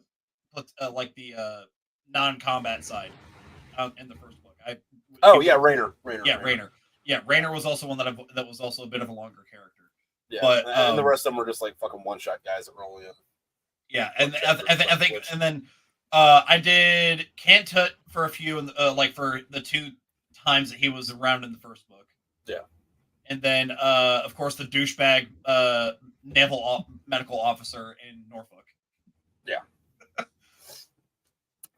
non-combat side in the first book. Raynor. Yeah, Raynor was also one that was also a bit of a longer character. Yeah, but and the rest of them were just like fucking one-shot guys that were only in. Yeah, and I think, and then I did Cantut for a few, for the 2 times that he was around in the first book. Yeah, and then of course the douchebag naval medical officer in Norfolk. Yeah.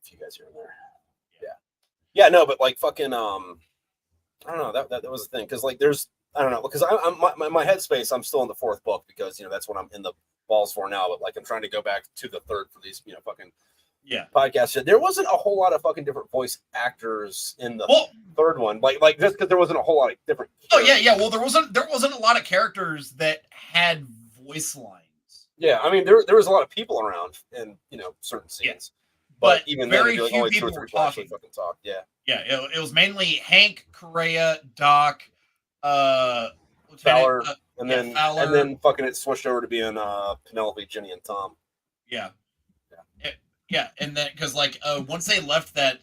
You guys are in there. Yeah, no, but like fucking I don't know, that was the thing, because like there's, I don't know, because I'm my headspace, I'm still in the 4th book because that's what I'm in the balls for now, but like I'm trying to go back to the 3rd for these fucking podcasts. There wasn't a whole lot of fucking different voice actors in the 3rd one, like just because there wasn't a whole lot of different characters. Well, there wasn't a lot of characters that had voice lines. Yeah, I mean there was a lot of people around in certain scenes. But even very then, few only 2 people or 3 were talking. talking. Fucking talk. Yeah. Yeah, it was mainly Hank, Correa, Doc, Fowler, and then fucking it switched over to being Penelope, Jenny, and Tom. Yeah. And then because once they left that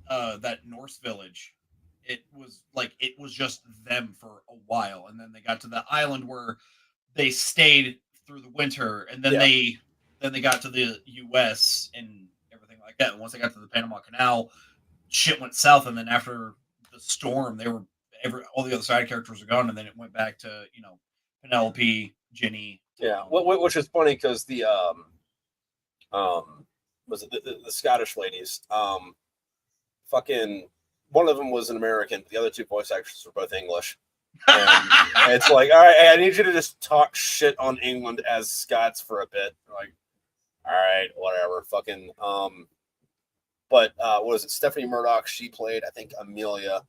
that Norse village, it was just them for a while, and then they got to the island where they stayed through the winter, and then they got to the U.S. and everything like that. And once they got to the Panama Canal, shit went south. And then after the storm, all the other side characters were gone, and then it went back to Penelope, Ginny. Yeah, which is funny because the was it the Scottish ladies? Fucking one of them was an American, but the other 2 voice actors were both English. And it's like, all right, I need you to just talk shit on England as Scots for a bit. Like, all right, whatever. Fucking but what was it? Stephanie Murdoch, she played, I think, Amelia.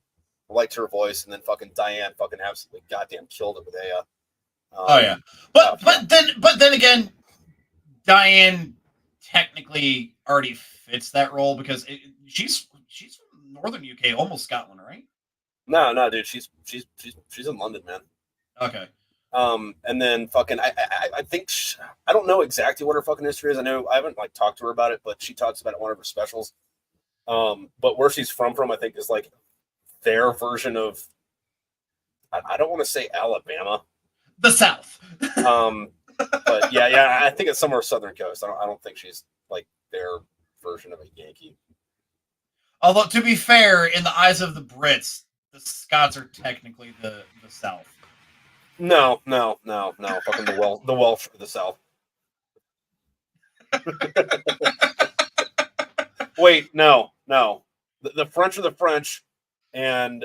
I liked her voice, and then fucking Diane fucking absolutely goddamn killed it with Aya. But then again, Diane technically already fits that role because she's from northern UK, almost Scotland, right? No, dude, she's in London, man. Okay. And then fucking, I think I don't know exactly what her fucking history is. I know I haven't talked to her about it, but she talks about it in one of her specials. But where she's from, I think, is their version of, I don't want to say Alabama, the South. But yeah, I think it's somewhere southern coast. I don't think she's like their version of a Yankee. Although, to be fair, in the eyes of the Brits, the Scots are technically the South. No. Fucking the Welsh are the South. Wait, no. The French are the French, and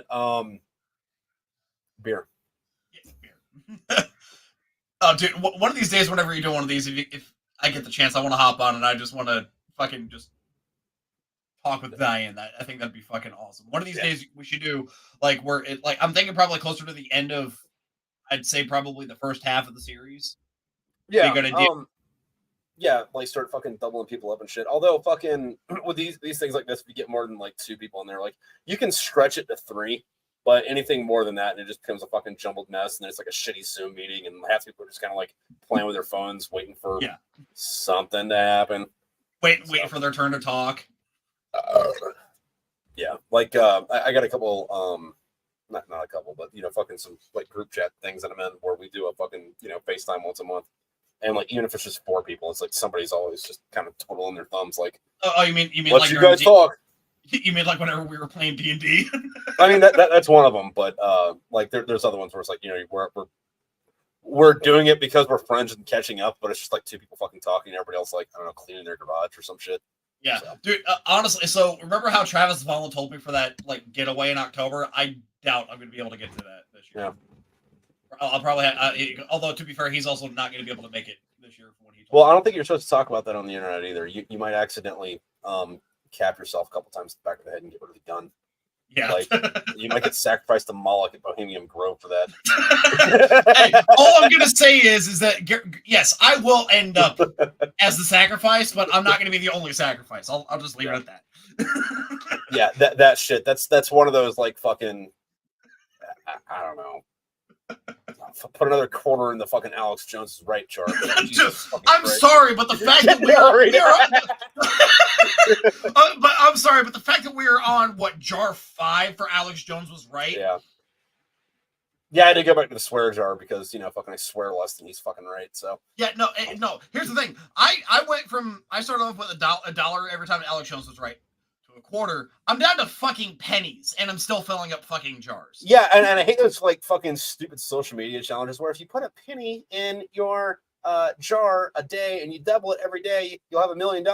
beer. Yeah, beer. Oh, dude, one of these days, whenever you do one of these, if I get the chance, I want to hop on and I just want to fucking just talk with Diane. I think that'd be fucking awesome. One of these days, we should do like where it like I'm thinking probably closer to the end of, I'd say probably the first half of the series. Yeah. Yeah, like start fucking doubling people up and shit. Although fucking with these things like this, if you get more than like 2 people in there, like you can stretch it to 3, but anything more than that, and it just becomes a fucking jumbled mess, and then it's like a shitty Zoom meeting, and half the people are just kind of like playing with their phones, waiting for something to happen. Waiting for their turn to talk. Yeah, like I got a couple, not a couple, but fucking some like group chat things that I'm in where we do a fucking FaceTime once a month. And like, even if it's just 4 people, it's like somebody's always just kind of twiddling their thumbs, like, "Oh, you mean let like you guys talk?" You mean like whenever we were playing D&D? I mean that's one of them, but like there's other ones where it's like we're doing it because we're friends and catching up, but it's just like 2 people fucking talking, and everybody else like I don't know cleaning their garage or some shit. Yeah, so. Dude. Honestly, so remember how Travis Vaughn told me for that like getaway in October? I doubt I'm going to be able to get to that this year. Yeah. I'll probably have, although to be fair, he's also not going to be able to make it this year from what he told Well, me. I don't think you're supposed to talk about that on the internet either. You might accidentally cap yourself a couple times in the back of the head and get rid of the gun. Yeah. Like you might get sacrificed to Moloch at Bohemian Grove for that. Hey, all I'm gonna say is that yes, I will end up as the sacrifice, but I'm not gonna be the only sacrifice. I'll just leave it at that. Yeah, that shit. That's one of those like fucking I don't know. Put another quarter in the fucking Alex Jones's right jar. I'm sorry, but the fact that but I'm sorry, but the fact that we are on jar 5 for Alex Jones was right. Yeah, I had to go back to the swear jar because fucking I swear less than he's fucking right. So yeah, no. Here's the thing. I started off with a dollar every time Alex Jones was right. A quarter. I'm down to fucking pennies, and I'm still filling up fucking jars. Yeah, and I hate those like fucking stupid social media challenges where if you put a penny in your jar a day and you double it every day, you'll have $1 million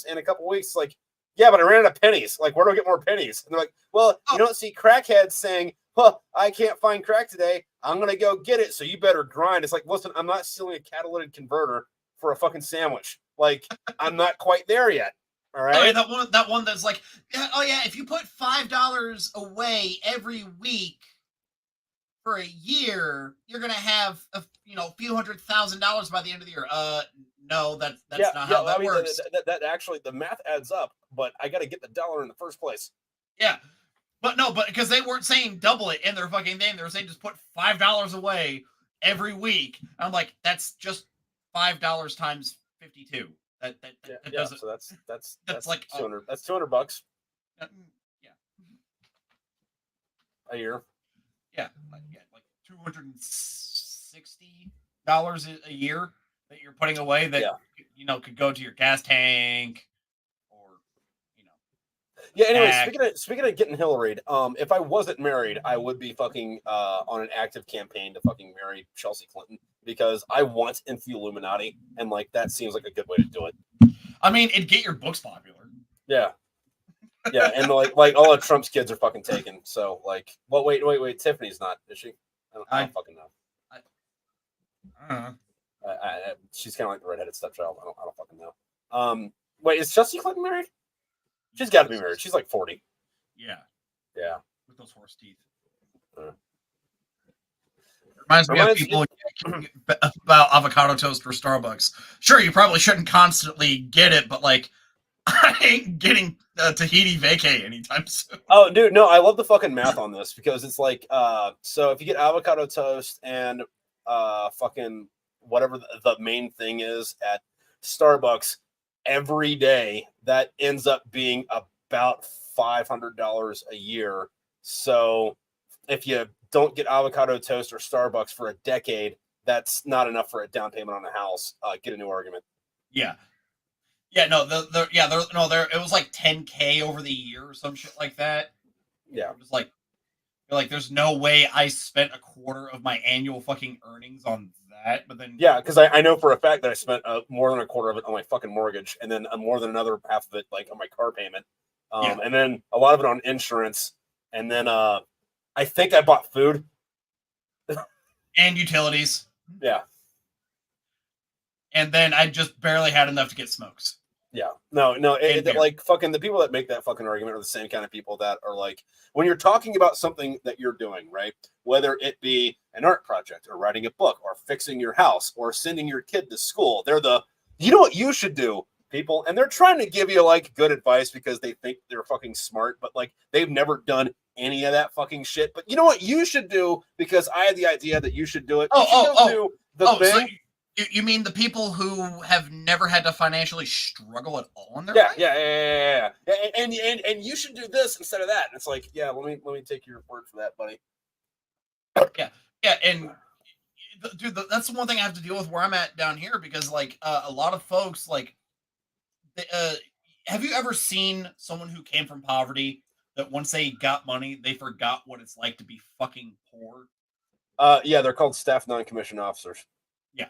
in a couple weeks. Like, yeah, but I ran out of pennies. Like, where do I get more pennies? And they're like, well, you don't see crackheads saying, "Well, I can't find crack today. I'm gonna go get it. So you better grind." It's like, listen, I'm not stealing a catalytic converter for a fucking sandwich. Like, I'm not quite there yet. All right. Oh, yeah, that one that's like, oh yeah, if you put $5 away every week for a year, you're gonna have a few $100,000 by the end of the year. No, that's not how that works. That actually the math adds up, but I got to get the dollar in the first place. Yeah, but because they weren't saying double it in their fucking name, they were saying just put $5 away every week. I'm like, that's just $5 times 52. That doesn't. So that's like 200. That's $200. Yeah. A year. Yeah, like $260 a year that you're putting away that could go to your gas tank or Yeah. Anyway, speaking of getting Hillaried, if I wasn't married, I would be fucking on an active campaign to fucking marry Chelsea Clinton because I want into the Illuminati, and like that seems like a good way to do it. I mean, it'd get your books popular. Yeah. Yeah, and like all of Trump's kids are fucking taken. So like, well, wait, Tiffany's not, is she? I don't fucking know. I don't know. She's kind of like the redheaded stepchild. I don't fucking know. Wait, is Chelsea Clinton married? She's got to be married. She's like 40. Yeah. Yeah. With those horse teeth. Reminds me of people about avocado toast for Starbucks. Sure, you probably shouldn't constantly get it, but like, I ain't getting Tahiti vacay anytime soon. Oh, dude, no, I love the fucking math on this because it's like, so if you get avocado toast and fucking whatever the main thing is at Starbucks every day, that ends up being about $500 a year. So if you don't get avocado toast or Starbucks for a decade, that's not enough for a down payment on a house. Get a new argument. Yeah. No, it was like 10K over the year or some shit like that. Yeah. It was like, there's no way I spent a quarter of my annual fucking earnings on that. But then, yeah, because I know for a fact that I spent more than a quarter of it on my fucking mortgage, and then more than another half of it like on my car payment, and then a lot of it on insurance, and then I think I bought food and utilities. Yeah. And then I just barely had enough to get smokes. Yeah, no, like fucking the people that make that fucking argument are the same kind of people that are like, when you're talking about something that you're doing, right? Whether it be an art project or writing a book or fixing your house or sending your kid to school, they're you know what you should do, people, and they're trying to give you like good advice because they think they're fucking smart, but like they've never done any of that fucking shit. But you know what you should do, because I had the idea that you should do it. Do the thing. So you mean the people who have never had to financially struggle at all in their life? life? Yeah. And you should do this instead of that. And it's like, yeah, let me take your word for that, buddy. Yeah, and dude, that's the one thing I have to deal with where I'm at down here, because like a lot of folks like, have you ever seen someone who came from poverty that once they got money, they forgot what it's like to be fucking poor? Yeah, they're called staff non-commissioned officers. Yeah.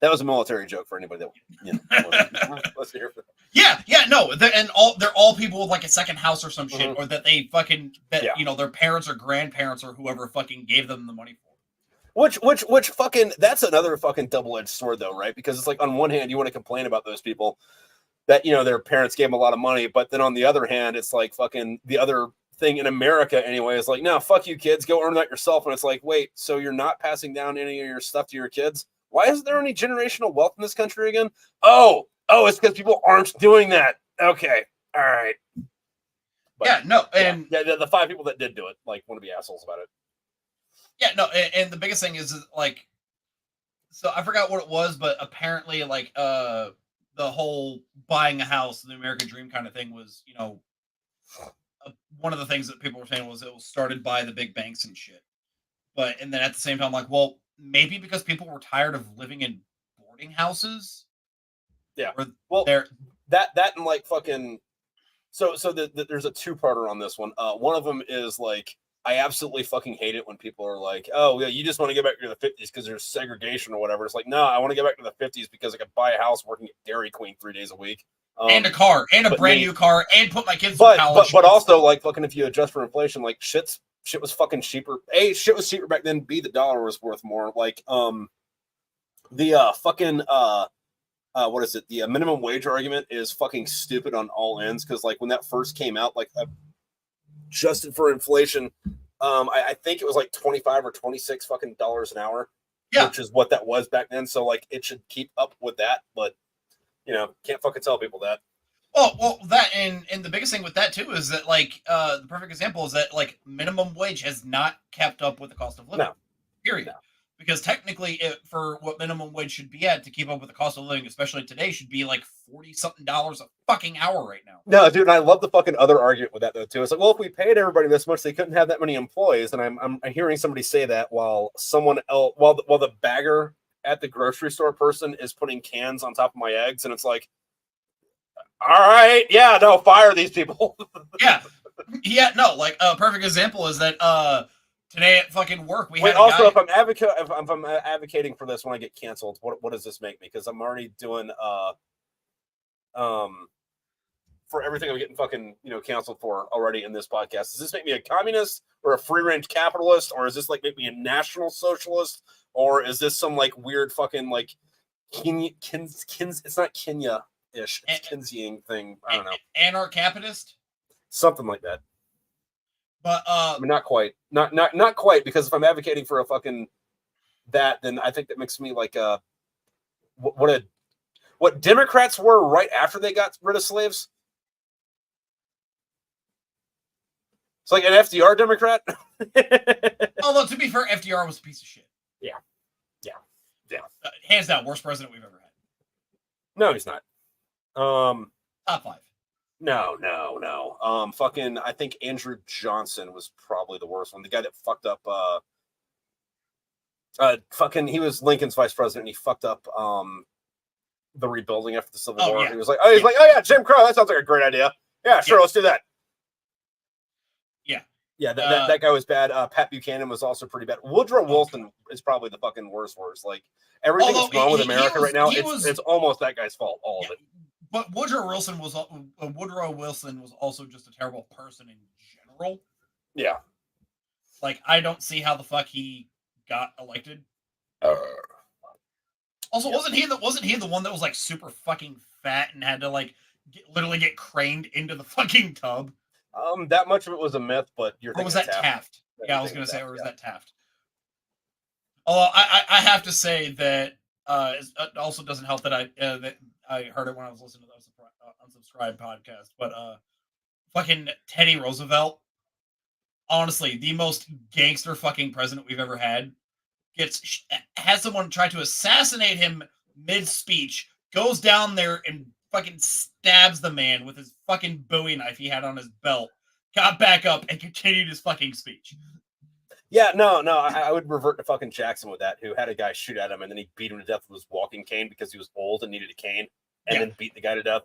That was a military joke for anybody that let's hear for that. Yeah, no, they're all people with like a second house or some shit, or that they fucking their parents or grandparents or whoever fucking gave them the money for. Which fucking, that's another fucking double-edged sword though, right? Because it's like, on one hand, you want to complain about those people that their parents gave them a lot of money, but then on the other hand, it's like fucking the other thing in America anyway is like, no, fuck you kids, go earn that yourself. And it's like, wait, so you're not passing down any of your stuff to your kids? Why isn't there any generational wealth in this country again? Oh, it's because people aren't doing that. Okay, all right. But, and the 5 people that did do it like want to be assholes about it. Yeah, no, and the biggest thing is like, so I forgot what it was, but apparently like the whole buying a house, the American dream kind of thing was, one of the things that people were saying was it was started by the big banks and shit. But and then at the same time, like, well, maybe because people were tired of living in boarding houses. Yeah. Well, that and like fucking. So there's a 2-parter on this one. One of them is like, I absolutely fucking hate it when people are like, oh yeah, you just want to get back to the 50s because there's segregation or whatever. It's like, no, I want to get back to the 50s because I could buy a house working at Dairy Queen 3 days a week. And a car, and a brand new car, and put my kids through college. But also, like, fucking, if you adjust for inflation, like, shit was fucking cheaper. A, shit was cheaper back then. B, the dollar was worth more. Like, fucking, what is it? The minimum wage argument is fucking stupid on all ends, because, like, when that first came out, like, adjusted for inflation, I think it was like 25 or 26 fucking dollars an hour, which is what that was back then. So, like, it should keep up with that, but can't fucking tell people that. Well, that and the biggest thing with that too is that like the perfect example is that like minimum wage has not kept up with the cost of living. No. Period. No. Because technically, for what minimum wage should be at to keep up with the cost of living, especially today, should be like $40-something a fucking hour right now. No, dude, and I love the fucking other argument with that though too. It's like, well, if we paid everybody this much, they couldn't have that many employees. And I'm hearing somebody say that while someone else, while the bagger at the grocery store person is putting cans on top of my eggs, and it's like, all right, yeah, no, fire these people. No, like a perfect example is that today at fucking work we had also guy... if I'm advocating for this when I get canceled, what does this make me? Because I'm already doing for everything I'm getting fucking canceled for already in this podcast. Does this make me a communist or a free range capitalist, or is this like make me a national socialist, or is this some like weird fucking like it's not Kenya-ish, it's Keynesian thing. I don't know. Anarcho-capitalist? Something like that. But I mean, not quite. Not quite, because if I'm advocating for a fucking that, then I think that makes me like what Democrats were right after they got rid of slaves. It's like an FDR Democrat. Although, to be fair, FDR was a piece of shit. Yeah. Hands down, worst president we've ever had. No, he's not. Top 5. No. Fucking, I think Andrew Johnson was probably the worst one. The guy that fucked up. Fucking, he was Lincoln's vice president. And he fucked up the rebuilding after the Civil War. Yeah. He was like, oh yeah, Jim Crow. That sounds like a great idea. Yeah, sure, let's do that. Yeah, that guy was bad. Pat Buchanan was also pretty bad. Woodrow Wilson is probably the fucking worst. Like everything that's wrong with America right now, it's almost that guy's fault. All of it. But Woodrow Wilson was also just a terrible person in general. Yeah. Like, I don't see how the fuck he got elected. Also, wasn't he the one that was like super fucking fat and had to like literally get craned into the fucking tub? That much of it was a myth, but you're thinking, or was that Taft? Yeah, I was gonna say, or was that Taft? Although I have to say that it also doesn't help that I heard it when I was listening to the Unsubscribed podcast, but fucking Teddy Roosevelt, honestly, the most gangster fucking president we've ever had, has someone try to assassinate him mid-speech, goes down there and fucking stabs the man with his fucking Bowie knife he had on his belt, got back up and continued his fucking speech. Yeah, no, I would revert to fucking Jackson with that, who had a guy shoot at him and then he beat him to death with his walking cane because he was old and needed a cane, and then beat the guy to death.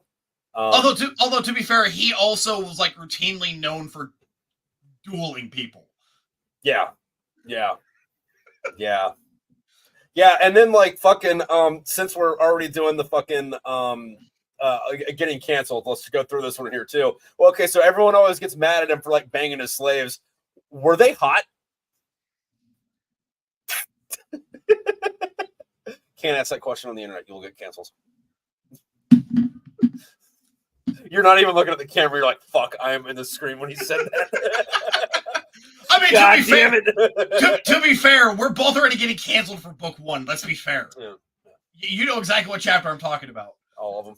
Although to be fair, he also was like routinely known for dueling people. Yeah, and then like fucking since we're already doing the fucking getting canceled, let's go through this one here too. Well, okay, so everyone always gets mad at him for like banging his slaves. Were they hot? Can't ask that question on the internet. You'll get canceled. You're not even looking at the camera. You're like, fuck, I am in the screen when he said that. I mean, God damn it. to be fair, we're both already getting canceled for book one. Let's be fair. Yeah. You know exactly what chapter I'm talking about. All of them.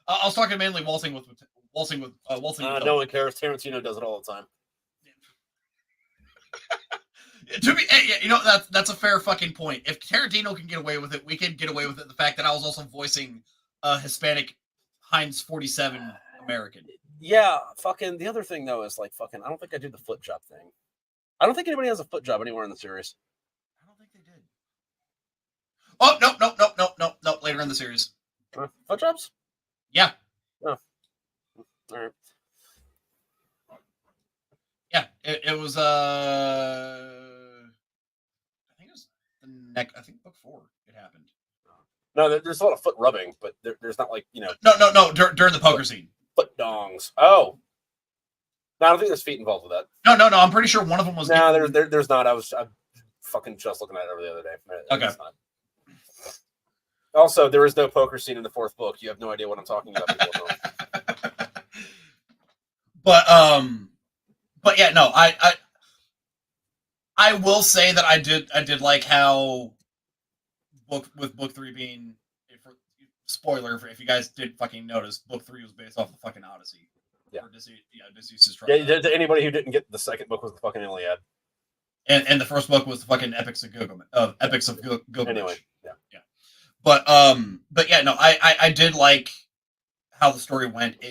I was talking mainly waltzing with no one cares. Tarantino does it all the time. That's a fair fucking point. If Tarantino can get away with it, we can get away with it. The fact that I was also voicing Hispanic Heinz 47 American. Yeah, fucking. The other thing though is like fucking. I don't think I do the foot job thing. I don't think anybody has a foot job anywhere in the series. I don't think they did. Oh no! Later in the series. Foot jobs? Yeah. Oh. All right. Yeah, it was. I think it was the neck. I think book 4. It happened. No, there's a lot of foot rubbing, but there's not like No. During the poker scene. Foot dongs. Oh. No, I don't think there's feet involved with that. No. I'm pretty sure one of them was. No, there's not. I'm fucking just looking at it the other day. Okay. Also, there is no poker scene in the 4th book. You have no idea what I'm talking about. But yeah, no, I will say that I did like how book 3 being, spoiler for if you guys did fucking notice, book 3 was based off the fucking Odyssey. Yeah. Odysseus' yeah, to anybody who didn't get the 2nd book was the fucking Iliad. And the 1st book was the fucking Epics of Gilgamesh. Anyway, yeah. But yeah, no, I did like how the story went.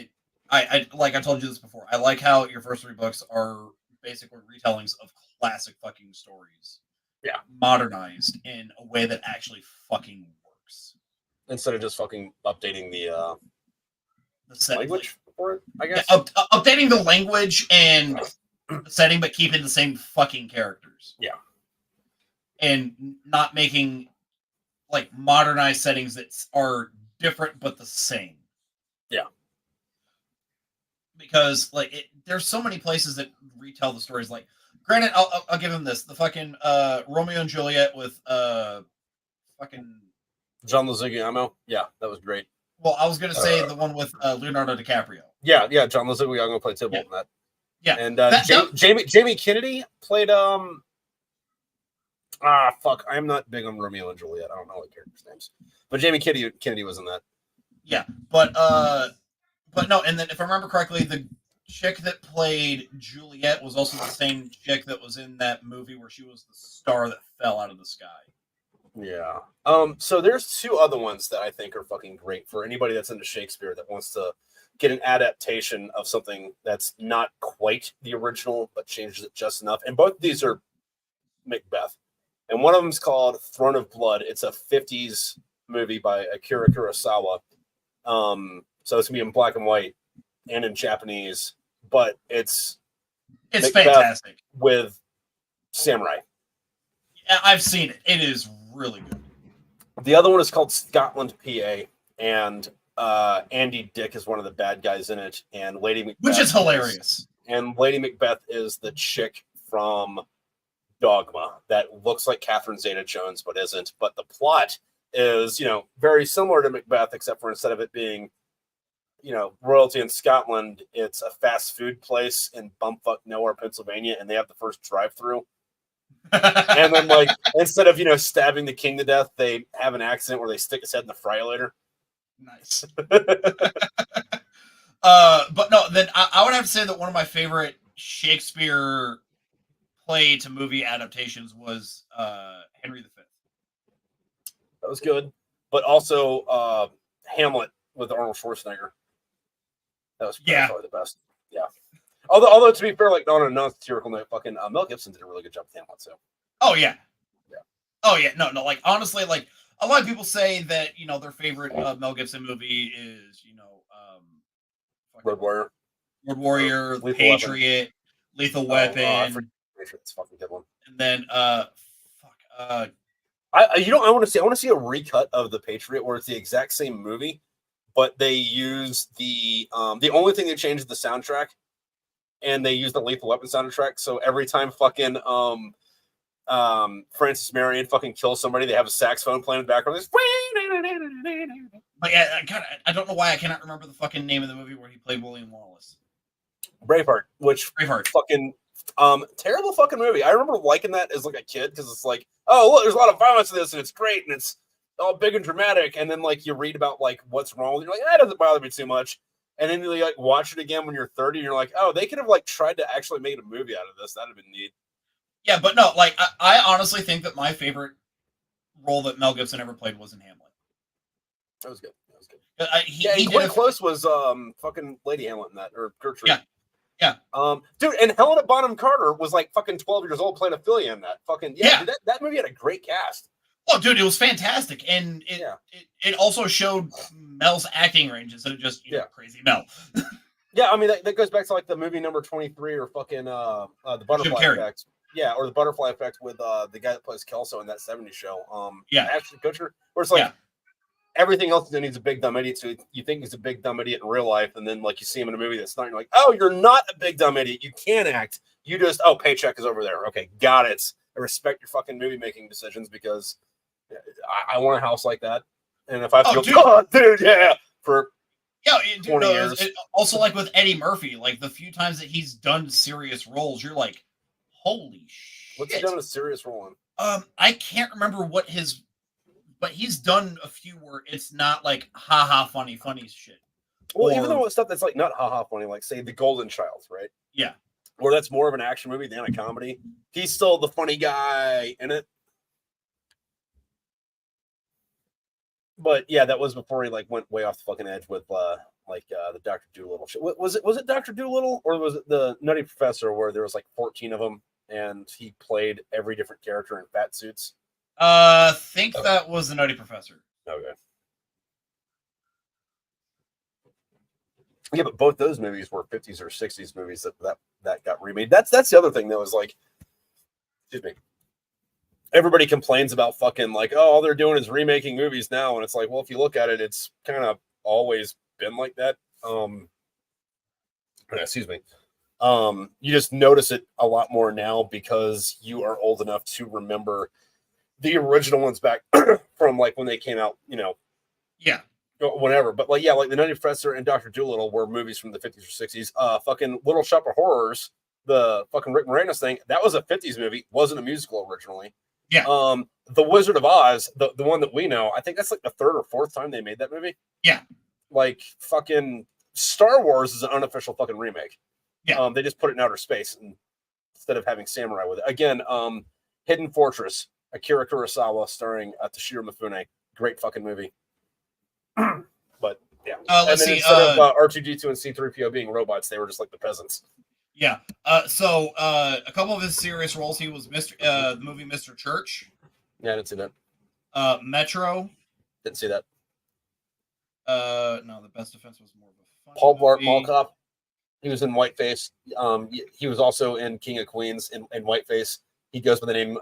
I like I told you this before. I like how your first 3 books are basically retellings of classic fucking stories. Yeah. Modernized in a way that actually fucking works. Instead of just fucking updating the language for it, I guess. Yeah, updating the language and the setting, but keeping the same fucking characters. Yeah. And not making like modernized settings that are different but the same. Yeah. Because like there's so many places that retell the stories. Like, granted, I'll give him this: the fucking Romeo and Juliet with fucking John Leguizamo. Yeah, that was great. Well, I was gonna say the one with Leonardo DiCaprio. Yeah, John Leguizamo played Tybalt in that. Yeah, and Jamie Kennedy played fuck. I'm not big on Romeo and Juliet. I don't know what characters' names, but Jamie Kennedy was in that. Yeah, but no, and then if I remember correctly, the chick that played Juliet was also the same chick that was in that movie where she was the star that fell out of the sky. Yeah. So there's 2 other ones that I think are fucking great for anybody that's into Shakespeare that wants to get an adaptation of something that's not quite the original, but changes it just enough. And both of these are Macbeth. And one of them is called Throne of Blood. It's a 50s movie by Akira Kurosawa. So it's going to be in black and white and in Japanese, but it's Macbeth fantastic with samurai. I've seen it. It is really good. The other one is called Scotland, PA, and Andy Dick is one of the bad guys in it, and Lady Macbeth, which is hilarious. And Lady Macbeth is the chick from Dogma that looks like Catherine Zeta-Jones but isn't. But the plot is, very similar to Macbeth, except for instead of it being, royalty in Scotland, it's a fast food place in bumfuck nowhere, Pennsylvania, and they have the first drive-through. And then, like, instead of stabbing the king to death, they have an accident where they stick his head in the fryolator. Nice. But no, then I would have to say that one of my favorite Shakespeare play to movie adaptations was Henry V. That was good, but also Hamlet with Arnold Schwarzenegger. That was probably the best. Yeah. Although to be fair, like on a non-satirical note, fucking Mel Gibson did a really good job with Hamlet. So. Oh yeah. Oh yeah. No. Like honestly, like a lot of people say that their favorite Mel Gibson movie is Road Warrior. Road Warrior, Patriot, Lethal Weapon. Patriot's a fucking good one. And then I want to see a recut of The Patriot where it's the exact same movie, but they use the only thing they changed is the soundtrack, and they use the Lethal Weapon soundtrack. So every time fucking Francis Marion fucking kills somebody, they have a saxophone playing in the background. But yeah, I don't know why I cannot remember the fucking name of the movie where he played William Wallace. Braveheart, fucking terrible fucking movie. I remember liking that as like a kid because it's like, oh look, there's a lot of violence in this and it's great and it's all big and dramatic. And then like you read about like what's wrong with it, you're like, that doesn't bother me too much. And then you like watch it again when you're 30 and you're like, oh, they could have like tried to actually make a movie out of this. That'd have been neat. Yeah, but no, like I honestly think that my favorite role that Mel Gibson ever played was in Hamlet. That was good. He Glenn Close was fucking Lady Hamlet in that, or Gertrude. Yeah. Dude, and Helena Bonham Carter was like fucking 12 years old playing Ophelia in that. Fucking dude, that movie had a great cast. Oh, dude, it was fantastic, and it also showed Mel's acting range instead of just crazy Mel. Yeah, I mean that goes back to like the movie number 23 or fucking the Butterfly Effect. Yeah, or the Butterfly Effect with the guy that plays Kelso in that 70s show. Ashton Kutcher, where it's like everything else then he's a big dumb idiot. So you think he's a big dumb idiot in real life, and then like you see him in a movie that's not. You're like, oh, you're not a big dumb idiot. You can't act. You just paycheck is over there. Okay, got it. I respect your fucking movie making decisions because I want a house like that. And if I feel, for 20 years. Also, like with Eddie Murphy, like the few times that he's done serious roles, you're like, holy shit. What's he done a serious role in? I can't remember but he's done a few where it's not like haha funny shit. Well, even though it's stuff that's like not haha funny, like say The Golden Child, right? Yeah. Where that's more of an action movie than a comedy. He's still the funny guy in it. But yeah, that was before he like went way off the fucking edge with the Dr. Dolittle shit. Was it Dr. Dolittle or was it the Nutty Professor where there was like 14 of them and he played every different character in fat suits? Think that was the Nutty Professor. Okay. Yeah, but both those movies were 50s or 60s movies that got remade. That's the other thing though, is like, excuse me. Everybody complains about fucking like, oh, all they're doing is remaking movies now, and it's like, well, if you look at it, it's kind of always been like that. Excuse me. You just notice it a lot more now because you are old enough to remember the original ones back from like when they came out, whatever. But like, like the Nutty Professor and Dr. Dolittle were movies from the 50s or 60s. Fucking Little Shop of Horrors, the fucking Rick Moranis thing, that was a 50s movie, wasn't a musical originally. Yeah. The Wizard of Oz, the one that we know, I think that's like the third or fourth time they made that movie. Yeah. Like fucking Star Wars is an unofficial fucking remake. Yeah. They just put it in outer space instead of having samurai with it. Again, Hidden Fortress, Akira Kurosawa, starring Toshiro Mifune. Great fucking movie. But Yeah. Let's and then see. instead of R2D2 and C3PO being robots, they were just like the peasants. Yeah. So a couple of his serious roles, he was the movie Mr. Church. Yeah, I didn't see that. Metro. Didn't see that. No, The Best Defense was more of a fun Paul Blart movie. Mall Cop. He was in Whiteface. He was also in King of Queens in Whiteface. He goes by the name.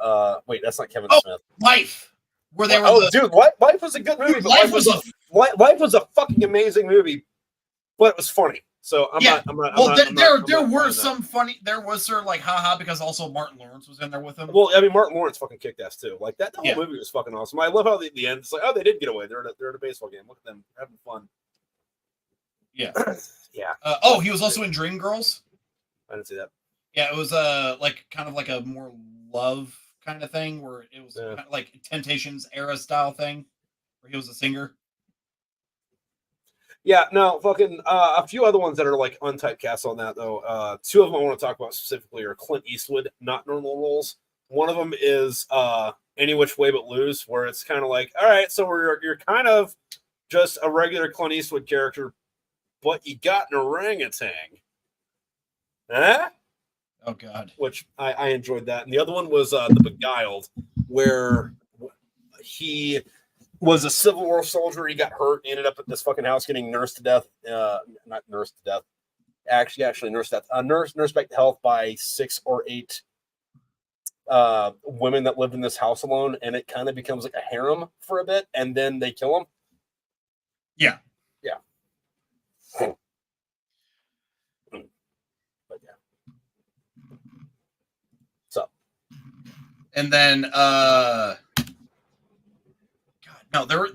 Wait, that's not Kevin Smith. Life. Where they were. Dude, Life was a good movie. Dude, but Life was a fucking amazing movie, but it was funny. So there were some funny. There was sort of like haha because also Martin Lawrence was in there with him. Well, I mean, Martin Lawrence fucking kicked ass too. Like that whole movie was fucking awesome. I love how the end. It's like, oh, they did get away. They're at a baseball game. Look at them having fun. Yeah. Yeah. He was also in Dreamgirls. I didn't see that. Yeah, it was like kind of like a more love kind of thing where it was kind of like Temptations era style thing where he was a singer. Yeah, no, fucking a few other ones that are like untypecast on that though. Two of them I want to talk about specifically are Clint Eastwood, not normal roles. One of them is Any Which Way But Lose, where it's kind of like, all right, so you're kind of just a regular Clint Eastwood character, but you got an orangutan. Huh? Oh God. Which I enjoyed that. And the other one was The Beguiled, where he was a Civil War soldier. He got hurt, ended up at this fucking house getting nursed to death. Not nursed to death. Actually nursed to death. Nursed back to health by 6 or 8 women that lived in this house alone. And it kind of becomes like a harem for a bit. And then they kill him. Yeah. Yeah. But yeah. So. And then no, there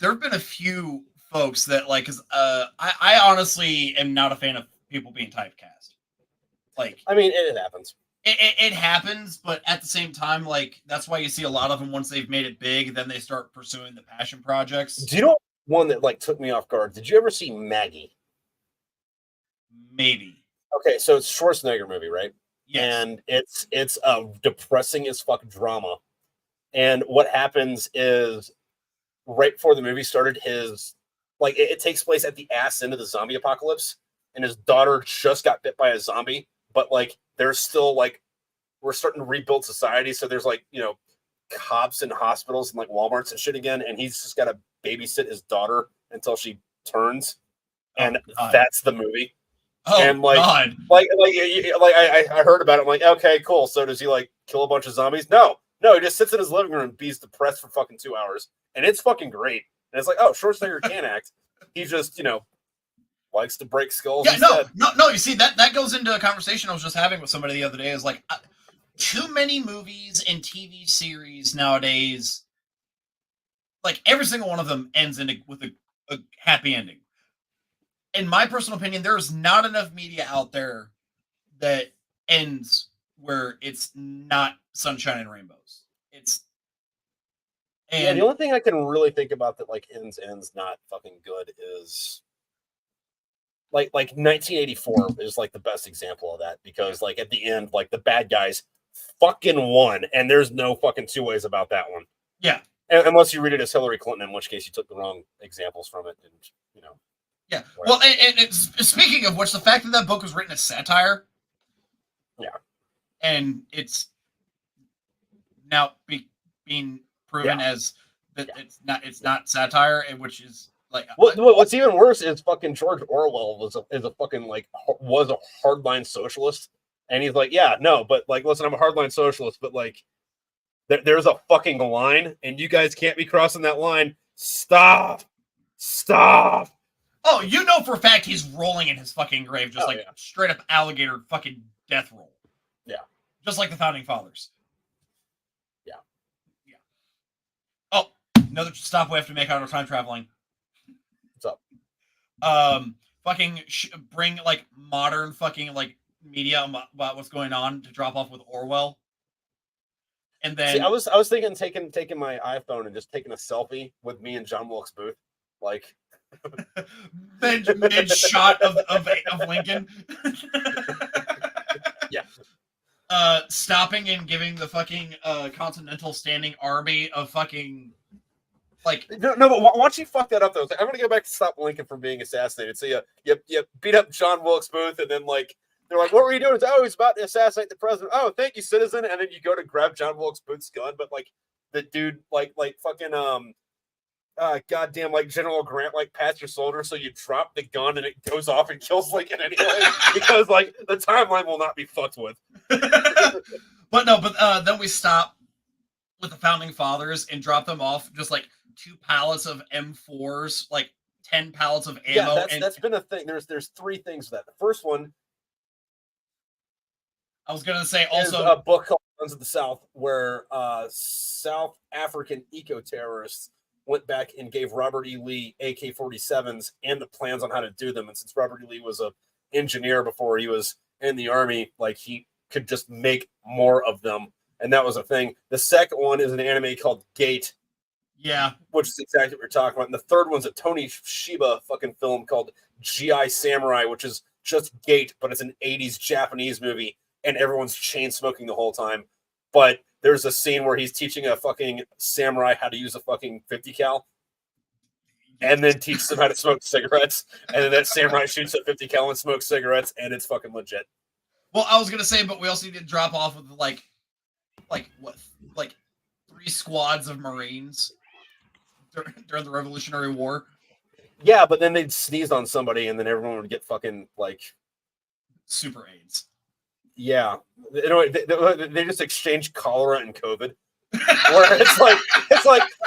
have been a few folks that like, cause I honestly am not a fan of people being typecast. Like, I mean, it happens. It happens, but at the same time, like that's why you see a lot of them once they've made it big, then they start pursuing the passion projects. Do you know one that like took me off guard? Did you ever see Maggie? Maybe. Okay, so it's a Schwarzenegger movie, right? Yes. And it's a depressing as fuck drama. And what happens is right before the movie started, his like it takes place at the ass end of the zombie apocalypse, and his daughter just got bit by a zombie, but like there's still like we're starting to rebuild society, so there's like, you know, cops in hospitals and like Walmarts and shit again, and he's just got to babysit his daughter until she turns, and that's the movie. Oh, and like, God. I heard about it. I'm like, okay, cool. So does he like kill a bunch of zombies? No, he just sits in his living room and be's depressed for fucking 2 hours, and it's fucking great. And it's like, oh, Schwarzenegger can act. He just, you know, likes to break skulls. Yeah, instead. no. You see that goes into a conversation I was just having with somebody the other day. Is like too many movies and TV series nowadays. Like every single one of them ends with a happy ending. In my personal opinion, there's not enough media out there that ends where it's not sunshine and rainbows. Yeah, the only thing I can really think about that like ends not fucking good is like 1984 is like the best example of that, because like at the end, like the bad guys fucking won, and there's no fucking two ways about that one. Yeah. Unless you read it as Hillary Clinton, in which case you took the wrong examples from it, and you know. Yeah. Whatever. Well, and speaking of which, the fact that book was written as satire. Yeah. And it's now being proven as that it's not satire, which is like what's even worse is fucking George Orwell was a fucking like was a hardline socialist, and he's like, yeah, no, but like, listen, I'm a hardline socialist, but like there's a fucking line, and you guys can't be crossing that line. Stop. Oh, you know for a fact he's rolling in his fucking grave, just straight up alligator fucking death roll. Yeah. Just like the founding fathers. Yeah. Oh, another stop we have to make out of time traveling. What's up? Fucking bring like modern fucking like media about what's going on to drop off with Orwell. And then see, I was thinking taking my iPhone and just taking a selfie with me and John Wilkes Booth, like mid shot of Lincoln. Yeah. Stopping and giving the fucking Continental Standing Army of fucking Like, no, but once you fuck that up, though, I'm gonna go back to stop Lincoln from being assassinated. So you beat up John Wilkes Booth, and then like they're like, "What were you doing?" It's, "Oh, he's about to assassinate the president." "Oh, thank you, citizen." And then you go to grab John Wilkes Booth's gun, but like the dude, like fucking goddamn, like General Grant, like pats your shoulder, so you drop the gun and it goes off and kills Lincoln anyway, because like the timeline will not be fucked with. But no, but then we stop with the founding fathers and drop them off just like 2 pallets of M4s, like 10 pallets of ammo. Yeah, and that's been a thing. There's 3 things to that. The first one I was gonna say is also a book called Sons of the South, where South African eco-terrorists went back and gave Robert E. Lee AK-47s and the plans on how to do them. And since Robert E. Lee was an engineer before he was in the army, like he could just make more of them. And that was a thing. The second one is an anime called Gate, yeah, which is exactly what we're talking about. And the third one's a Tony Shiba fucking film called GI Samurai, which is just Gate, but it's an 80s Japanese movie, and everyone's chain smoking the whole time. But there's a scene where he's teaching a fucking samurai how to use a fucking 50 cal, and then teaches them how to smoke cigarettes. And then that samurai shoots a 50 cal and smokes cigarettes, and it's fucking legit. Well, I was gonna say, but we also need to drop off with like 3 squads of Marines during the Revolutionary War. Yeah, but then they'd sneeze on somebody, and then everyone would get fucking like super AIDS. Yeah, they just exchange cholera and COVID. Where it's like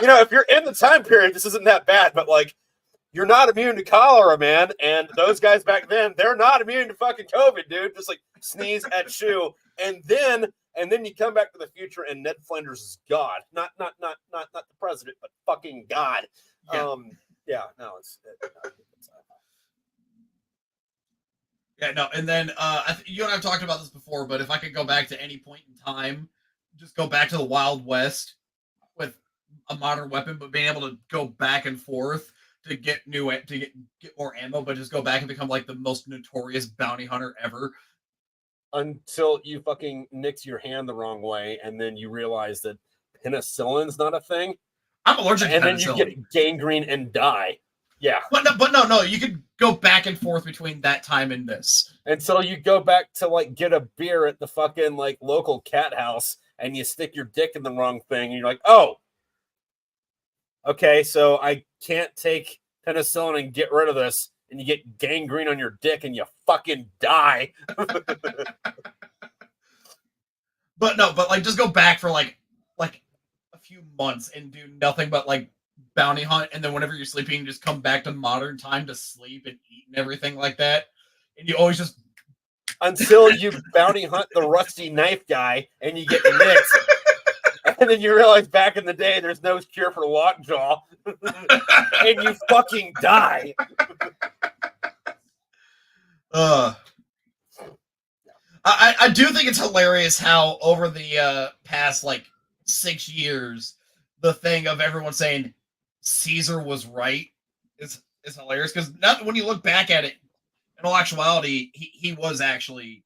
if you're in the time period, this isn't that bad, but like you're not immune to cholera, man. And those guys back then, they're not immune to fucking COVID, dude. Just like sneeze at shoe, and then you come back to the future, and Ned Flanders is God, not the president, but fucking God. Yeah. It's Yeah, no, and then you and I have talked about this before, but if I could go back to any point in time, just go back to the Wild West with a modern weapon, but being able to go back and forth to get more ammo, but just go back and become like the most notorious bounty hunter ever. Until you fucking nicked your hand the wrong way, and then you realize that penicillin's not a thing. I'm allergic to penicillin. And then you get gangrene and die. Yeah. But no, you could go back and forth between that time and this. Until you go back to like get a beer at the fucking like local cat house, and you stick your dick in the wrong thing, and you're like, oh, okay, so I can't take penicillin and get rid of this, and you get gangrene on your dick and you fucking die. But like just go back for like a few months and do nothing but like bounty hunt, and then whenever you're sleeping, just come back to modern time to sleep and eat and everything like that. And you always just until you bounty hunt the rusty knife guy and you get nicked. And then you realize back in the day there's no cure for lockjaw. And you fucking die. I do think it's hilarious how over the past like 6 years, the thing of everyone saying Caesar was right is hilarious, because not when you look back at it, in all actuality, he was actually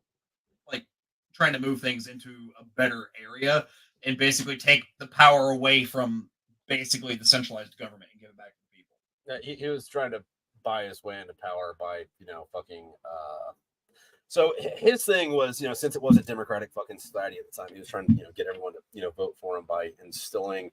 like trying to move things into a better area and basically take the power away from basically the centralized government and give it back to the people. Yeah, he was trying to buy his way into power by, fucking so his thing was, since it was a democratic fucking society at the time, he was trying to, get everyone to, vote for him by instilling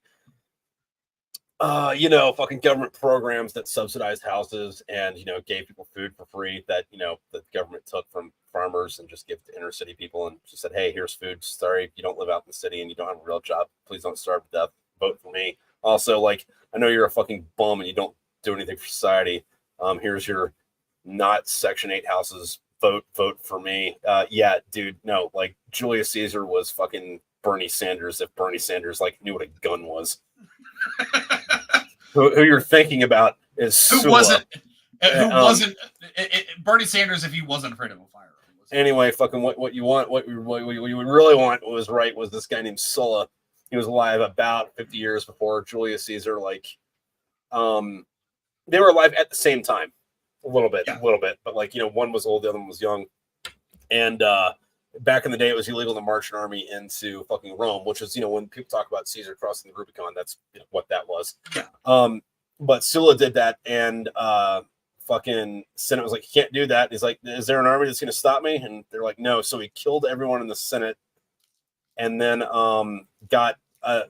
fucking government programs that subsidized houses and, gave people food for free that, the government took from farmers and just give to inner city people, and just said, hey, here's food. Sorry, if you don't live out in the city and you don't have a real job, please don't starve to death. Vote for me. Also, like, I know you're a fucking bum and you don't do anything for society. Here's your not Section 8 houses. Vote for me. Yeah, dude, no, like Julius Caesar was fucking Bernie Sanders if Bernie Sanders like knew what a gun was. who you're thinking about is Sulla. Bernie Sanders if he wasn't afraid of a fire. Anyway, fucking what you want, what you really want was this guy named Sulla. He was alive about 50 years before Julius Caesar. Like, they were alive at the same time, a little bit, but like, one was old, the other one was young, and back in the day, it was illegal to march an army into fucking Rome, which is, when people talk about Caesar crossing the Rubicon, that's what that was. Yeah. But Sula did that, and fucking Senate was like, "You can't do that." He's like, "Is there an army that's going to stop me?" And they're like, "No." So he killed everyone in the Senate, and then got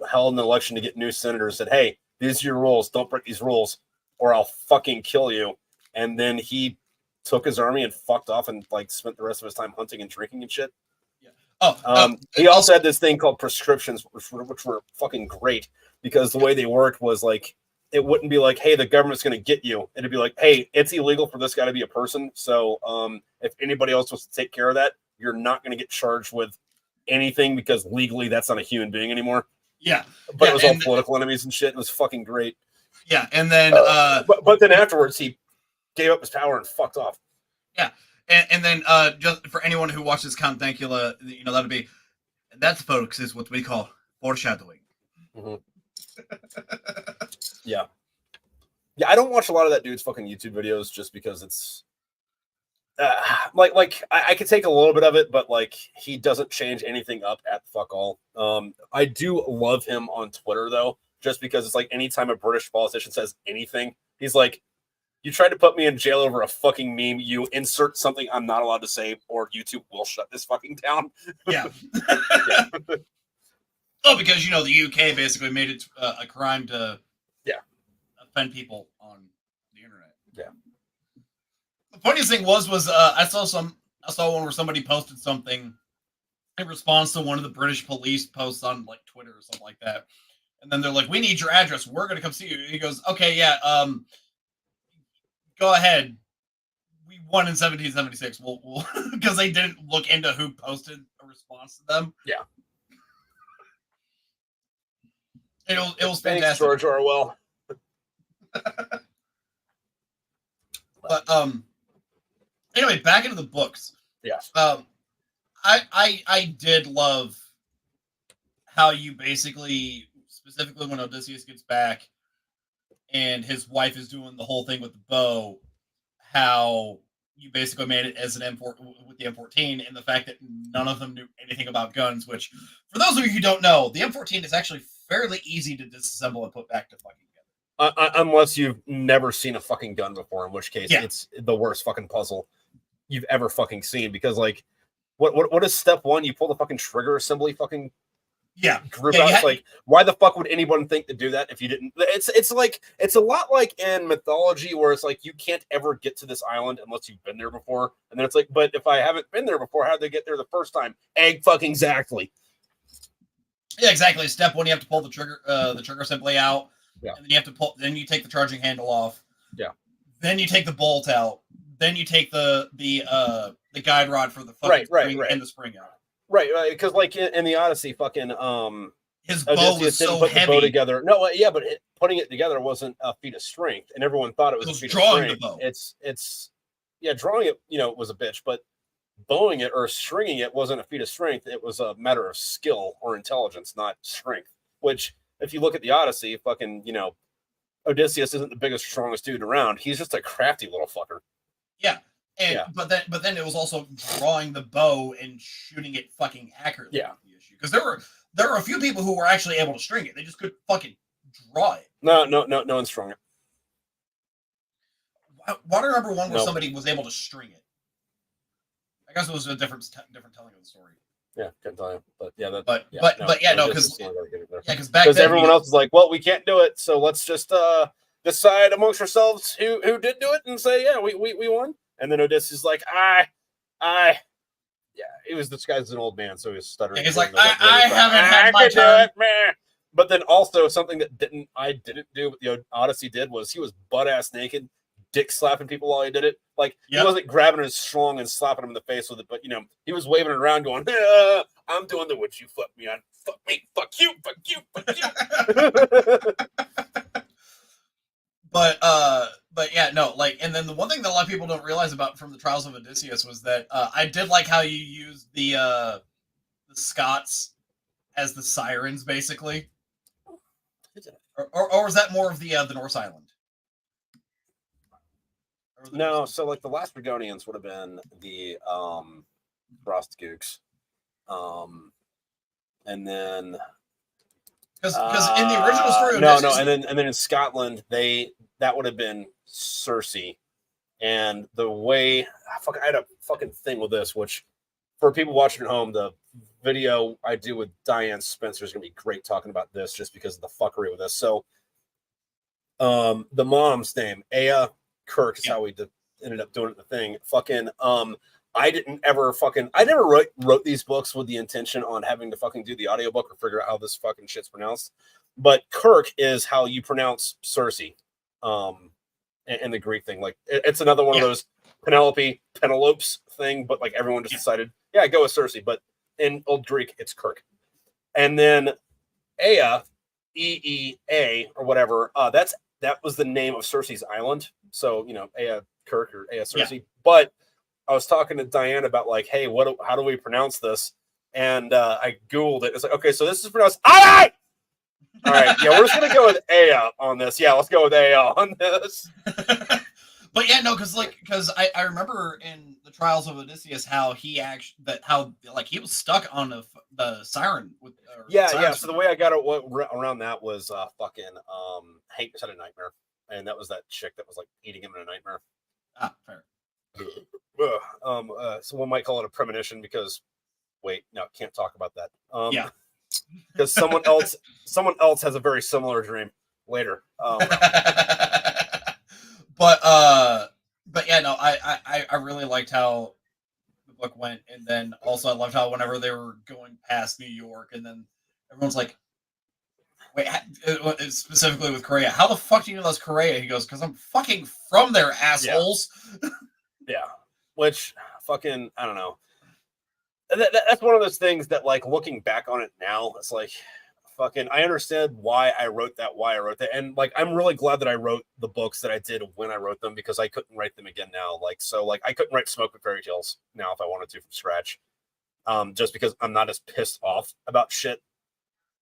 held an election to get new senators. Said, "Hey, these are your rules. Don't break these rules, or I'll fucking kill you." And then he took his army and fucked off, and like spent the rest of his time hunting and drinking and shit. Yeah. Oh, he also had this thing called prescriptions, which were fucking great because the way they worked was like, it wouldn't be like, hey, the government's going to get you. It'd be like, hey, it's illegal for this guy to be a person. So if anybody else wants to take care of that, you're not going to get charged with anything because legally that's not a human being anymore. Yeah. But it was all political enemies and shit. It was fucking great. Yeah. And then, but then afterwards, he gave up his power and fucked off. Yeah. And then just for anyone who watches Count Dankula, that'll be, that's folks is what we call foreshadowing. Mm-hmm. Yeah, I don't watch a lot of that dude's fucking YouTube videos just because it's like I could take a little bit of it, but like he doesn't change anything up at fuck all. I do love him on Twitter though, just because it's like anytime a British politician says anything, he's like, "You tried to put me in jail over a fucking meme. You insert something I'm not allowed to say, or YouTube will shut this fucking down." Yeah. Yeah. Oh, because the UK basically made it a crime to offend people on the internet. Yeah. The funniest thing was I saw one where somebody posted something in response to one of the British police posts on like Twitter or something like that, and then they're like, "We need your address. We're gonna come see you." And he goes, "Okay, yeah, go ahead. We won in 1776. We'll because they didn't look into who posted a response to them." Yeah. It was Thanks, fantastic. George Orwell. But anyway, back into the books. Yes. I did love how you basically, specifically when Odysseus gets back and his wife is doing the whole thing with the bow, how you basically made it as an M4 with the M14, and the fact that none of them knew anything about guns, which, for those of you who don't know, the M14 is actually fairly easy to disassemble and put back to fucking together. Unless you've never seen a fucking gun before, in which case it's the worst fucking puzzle you've ever fucking seen. Because like, what is step one? You pull the fucking trigger assembly fucking group out. It's like, why the fuck would anyone think to do that if you didn't? It's like, it's a lot like in mythology where it's like you can't ever get to this island unless you've been there before, and then it's like, but if I haven't been there before, how'd they get there the first time? Fucking exactly. Yeah, exactly. Step one, you have to pull the trigger assembly out. Yeah. And then you have to then you take the charging handle off. Yeah. Then you take the bolt out. Then you take the guide rod for the fucking spring and the spring out. Right, because like in the Odyssey, fucking his bow was so put heavy. The bow together. No, yeah, but putting it together wasn't a feat of strength, and everyone thought it was a feat drawing of strength. The bow. It's drawing it, was a bitch, but bowing it or stringing it wasn't a feat of strength. It was a matter of skill or intelligence, not strength. Which, if you look at the Odyssey, fucking Odysseus isn't the biggest, strongest dude around. He's just a crafty little fucker. Yeah. But then it was also drawing the bow and shooting it fucking accurately. Yeah. The issue, because there were a few people who were actually able to string it. They just couldn't fucking draw it. No one strung it. Why do I remember one where somebody was able to string it? I guess it was a different telling of the story. Yeah, can't tell you, but yeah, because back then everyone else is like, well, we can't do it, so let's just decide amongst ourselves who did do it and say, yeah, we won. And then Odysseus is like, he was disguised as an old man, so he was stuttering. Yeah, he's like, I haven't had my turn. But then also something that I didn't do, but the Odyssey did, was he was butt ass naked, dick slapping people while he did it. Like, he wasn't grabbing his schlong and slapping him in the face with it, but he was waving it around, going, "I'm doing the would you fuck me on, fuck me, fuck you, fuck you, fuck you." But yeah, no, like, and then the one thing that a lot of people don't realize about from the Trials of Odysseus was that I did like how you used the Scots as the sirens, basically. Or was that more of the Norse Island? No, so like the last Brigonians would have been the Frostgooks, and then Because in the original story, no, and then in Scotland, that would have been Cersei, and the way I had a fucking thing with this, which for people watching at home, the video I do with Diane Spencer is gonna be great talking about this, just because of the fuckery with this. So, the mom's name, Aya Kirk, is how we ended up doing it. The thing, fucking, I never wrote these books with the intention on having to fucking do the audiobook or figure out how this fucking shit's pronounced. But Kirk is how you pronounce Cersei, in the Greek thing. Like, it's another one of those Penelopes thing, but like everyone just decided, go with Cersei. But in Old Greek, it's Kirk. And then Ea, EEA or whatever, that was the name of Cersei's island. So, Ea Kirk or Ea Cersei. Yeah. But I was talking to Diane about like, hey, how do we pronounce this? And I Googled it. It's like, okay, so this is pronounced All right, yeah, we're just gonna go with Aya on this. Yeah, let's go with Aya on this. But yeah, no, because I remember in the Trials of Odysseus how he was stuck on the siren with So the way I got it around that was fucking Hank just had a nightmare, and that was that chick that was like eating him in a nightmare. Fair. Someone might call it a premonition because can't talk about that. Because someone else has a very similar dream later. But yeah, no, I really liked how the book went, and then also I loved how whenever they were going past New York, and then everyone's like, wait, specifically with Correa, how the fuck do you know that's Correa? He goes, because I'm fucking from there, assholes. Yeah. Which fucking, I don't know. That's one of those things that, like, looking back on it now, it's like, fucking, I understand why I wrote that, and like, I'm really glad that I wrote the books that I did when I wrote them, because I couldn't write them again now. Like, so, like, I couldn't write Smoke with Fairy Tales now if I wanted to from scratch, just because I'm not as pissed off about shit.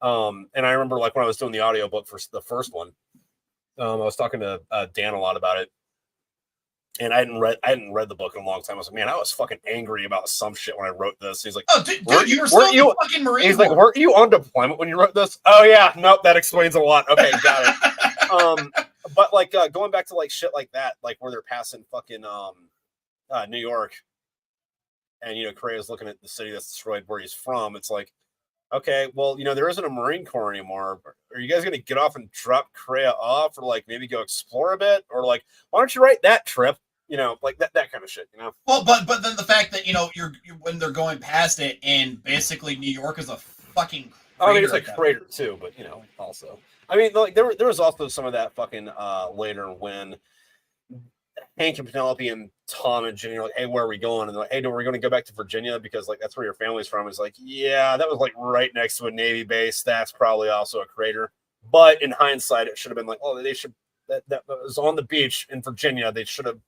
And I remember, like, when I was doing the audiobook for the first one, I was talking to Dan a lot about it. And I hadn't read the book in a long time. I was like, man, I was fucking angry about some shit when I wrote this. He's like, oh, dude, you were still in the fucking Marine He's like, weren't you on deployment when you wrote this? Oh yeah, nope, that explains a lot. Okay, got it. But like going back to like shit like that, like where they're passing fucking New York, and Correa's looking at the city that's destroyed where he's from. It's like, okay, well, there isn't a Marine Corps anymore. Are you guys gonna get off and drop Correa off, or like maybe go explore a bit, or like why don't you write that trip? Like that kind of shit. Well, but then the fact that you're when they're going past it, and basically New York is a fucking. I mean, it's like crater too, but also. I mean, like there was also some of that fucking later when Hank and Penelope and Tom and Jenny are like, hey, where are we going? And they're like, hey, we're going to go back to Virginia because like that's where your family's from. It's like, yeah, that was like right next to a Navy base. That's probably also a crater. But in hindsight, it should have been like, oh, they should that was on the beach in Virginia. They should have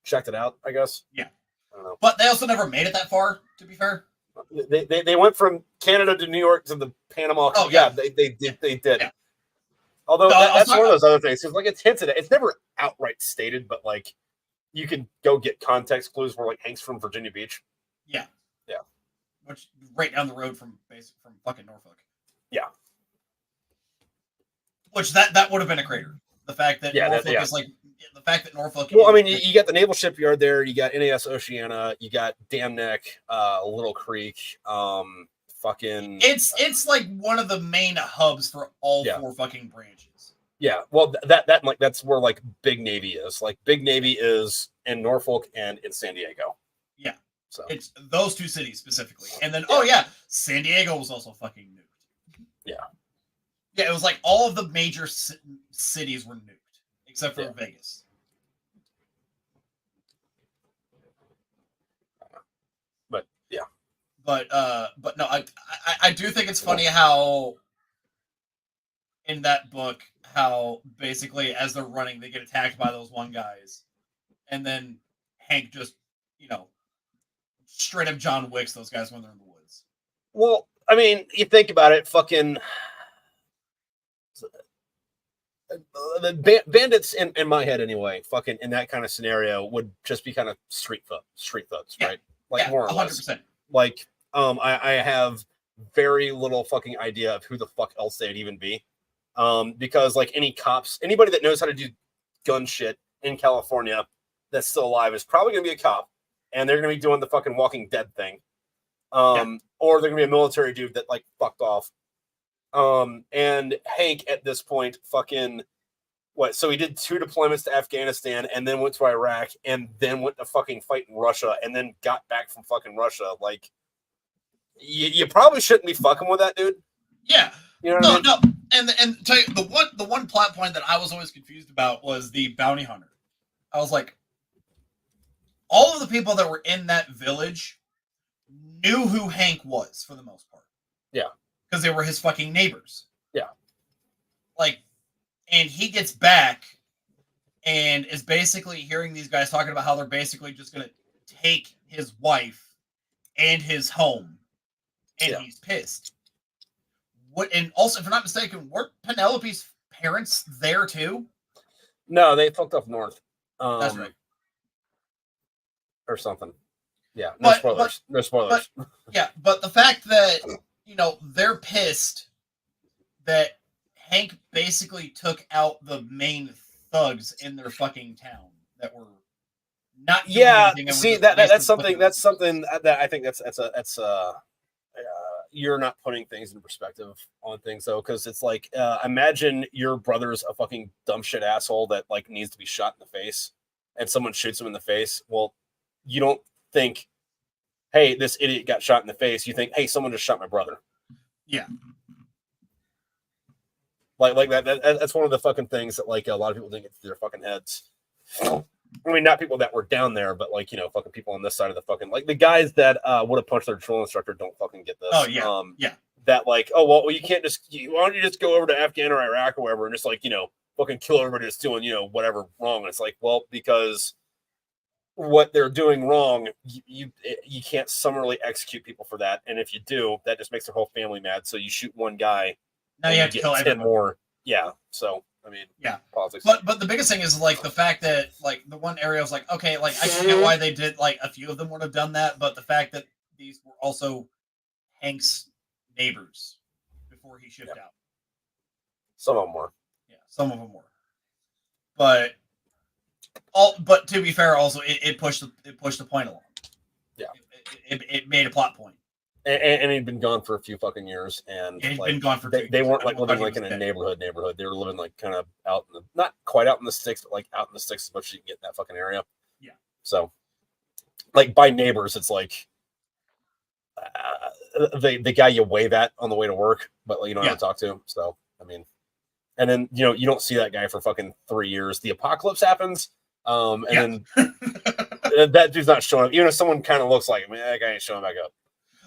checked it out, I guess. Yeah. I don't know. But they also never made it that far, to be fair. They went from Canada to New York to the Panama. Oh, yeah. They did. Yeah. Although that's one of those other things. Because like it's hinted at. It's never outright stated, but like you can go get context clues where like Hank's from Virginia Beach. Yeah. Yeah. Which right down the road from fucking Norfolk. Yeah. Which that would have been a crater. The fact that Norfolk is like the fact that Norfolk. Well, I mean, you got the naval shipyard there. You got NAS Oceana. You got Dam Neck, Little Creek. Fucking. It's like one of the main hubs for all four fucking branches. Yeah, well, that's where like Big Navy is. Like Big Navy is in Norfolk and in San Diego. Yeah, so it's those two cities specifically, and then San Diego was also fucking nuked. Yeah. Yeah, it was like all of the major cities were nuked, except for Vegas. But yeah. But no, I do think it's funny how in that book, how basically as they're running, they get attacked by those one guys, and then Hank just, straight up John Wicks those guys when they're in the woods. Well, I mean, you think about it, fucking. The bandits in my head anyway, fucking in that kind of scenario would just be kind of street thugs, right? Like more or 100%. Less. Like I have very little fucking idea of who the fuck else they'd even be. Because like any cops, anybody that knows how to do gun shit in California that's still alive is probably going to be a cop, and they're going to be doing the fucking Walking Dead thing. Or they're going to be a military dude that like fucked off. And Hank at this point fucking what? So he did 2 deployments to Afghanistan and then went to Iraq and then went to fucking fight in Russia and then got back from fucking Russia. Like, you probably shouldn't be fucking with that dude. Yeah. You know what I mean? And tell you the one plot point that I was always confused about was the bounty hunter. I was like, all of the people that were in that village knew who Hank was for the most part. Yeah. Because they were his fucking neighbors. Yeah. Like, and he gets back and is basically hearing these guys talking about how they're basically just going to take his wife and his home. And he's pissed. And also, if I'm not mistaken, weren't Penelope's parents there too? No, they fucked up north. That's right. Or something. Yeah, spoilers. No spoilers. But the fact that, they're pissed that Hank basically took out the main thugs in their fucking town that were not doing anything. See, that's something that I think that's you're not putting things in perspective on things though, because it's like imagine your brother's a fucking dumb shit asshole that like needs to be shot in the face, and someone shoots him in the face. Well, you don't think, hey, this idiot got shot in the face. You think, hey, someone just shot my brother. Yeah. Like that's one of the fucking things that like a lot of people think it's their fucking heads. I mean, not people that were down there, but like, fucking people on this side of the fucking, like the guys that would have punched their drill instructor don't fucking get this. Oh yeah. That like, oh well, you can't just, why don't you just go over to Afghan or Iraq or wherever and just like, fucking kill everybody that's doing, whatever wrong. And it's like, well, because what they're doing wrong, you can't summarily execute people for that, and if you do, that just makes their whole family mad. So you shoot one guy, now you have to kill 10 more. Yeah. So I mean, politics. But the biggest thing is like the fact that like the one area was like, okay, like I can get why they did, like a few of them would have done that, but the fact that these were also Hank's neighbors before he shipped out. Some of them were. Yeah, some of them were. But to be fair, also it pushed the point along. Yeah, it made a plot point. And he'd been gone for a few fucking years, and he'd been gone for they weren't like living like in a neighborhood. They were living like kind of out in the, not quite out in the sticks, but like out in the sticks as much as you can get in that fucking area. Yeah. So, like by neighbors, it's like the guy you wave at on the way to work, but you don't have to talk to him. So I mean, and then you don't see that guy for fucking 3 years. The apocalypse happens, and then that dude's not showing up. Even if someone kind of looks like him, that guy ain't showing back up.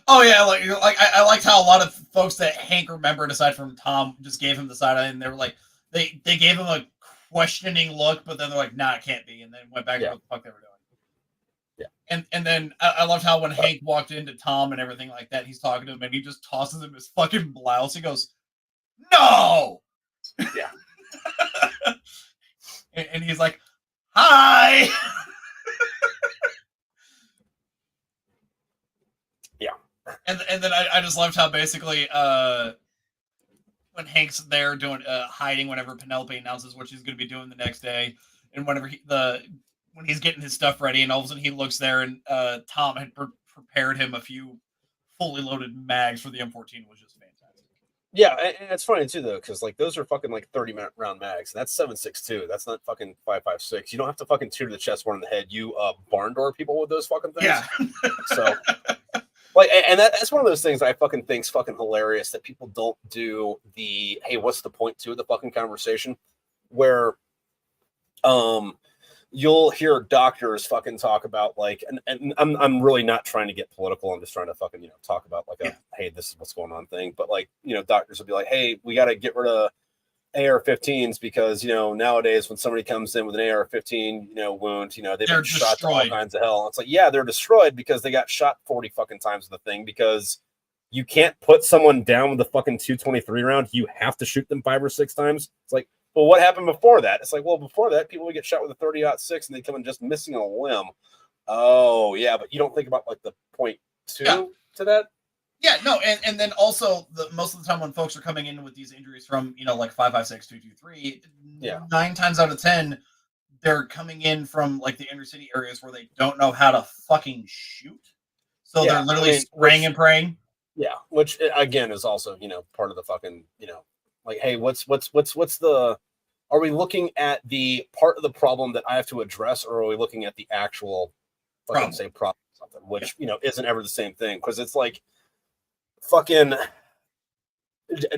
Oh yeah, like I liked how a lot of folks that Hank remembered, aside from Tom, just gave him the side eye, and they were like, they gave him a questioning look, but then they're like, nah, it can't be, and then went back to what the fuck they were doing. Yeah. And then I loved how when Hank walked into Tom and everything like that, he's talking to him and he just tosses him his fucking blouse. He goes, no. Yeah. and he's like, hi. And then I just loved how basically when Hank's there doing hiding whenever Penelope announces what she's going to be doing the next day, and whenever when he's getting his stuff ready, and all of a sudden he looks there, and Tom had prepared him a few fully loaded mags for the M14, was just fantastic. Yeah, and it's funny too though, because like those are fucking like 30-minute round mags. And that's 7.62. That's not fucking 5.56. You don't have to fucking two to the chest, one in the head. You barn door people with those fucking things. Yeah. So. Like, and that's one of those things I fucking think's fucking hilarious, that people don't do the, hey, what's the point to the fucking conversation, where you'll hear doctors fucking talk about like, and I'm really not trying to get political. I'm just trying to fucking, talk about like hey, this is what's going on thing. But like, doctors will be like, hey, we got to get rid of AR-15s because, nowadays when somebody comes in with an AR-15, wound, they've been shot to all kinds of hell. It's like, yeah, they're destroyed because they got shot 40 fucking times with the thing, because you can't put someone down with a fucking 223 round. You have to shoot them 5 or 6 times. It's like, well, what happened before that? It's like, well, before that, people would get shot with a 30-06 and they come in just missing a limb. Oh, yeah, but you don't think about like the point two to that? Yeah, no, and then also most of the time when folks are coming in with these injuries from like 5.56, 2.23, Yeah. 9 times out of 10 they're coming in from like the inner city areas where they don't know how to fucking shoot, so Yeah, they're I literally mean, spraying and praying. yeah, which again is also part of the fucking like, hey, what's the are we looking at the part of the problem that I have to address, or are we looking at the actual fucking Problem. same problem or something, Yeah. which isn't ever the same thing, because it's like fucking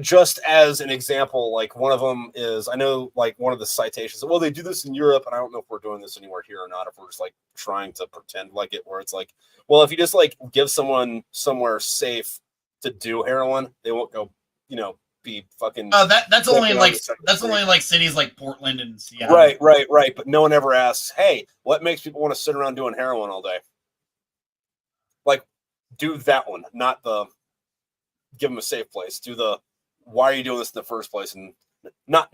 just as an example, like one of them is, I know, like one of the citations, well, they do this in Europe, and I don't know if we're doing this anywhere here or not, if we're just like trying to pretend like it, where it's like, well, if you just like give someone somewhere safe to do heroin, they won't go, be fucking That's only walking on like the second that's street. only like cities like Portland and Seattle. Right. But no one ever asks, hey, what makes people want to sit around doing heroin all day? Like, do that one, not the give them a safe place. Do the why are you doing this in the first place, and not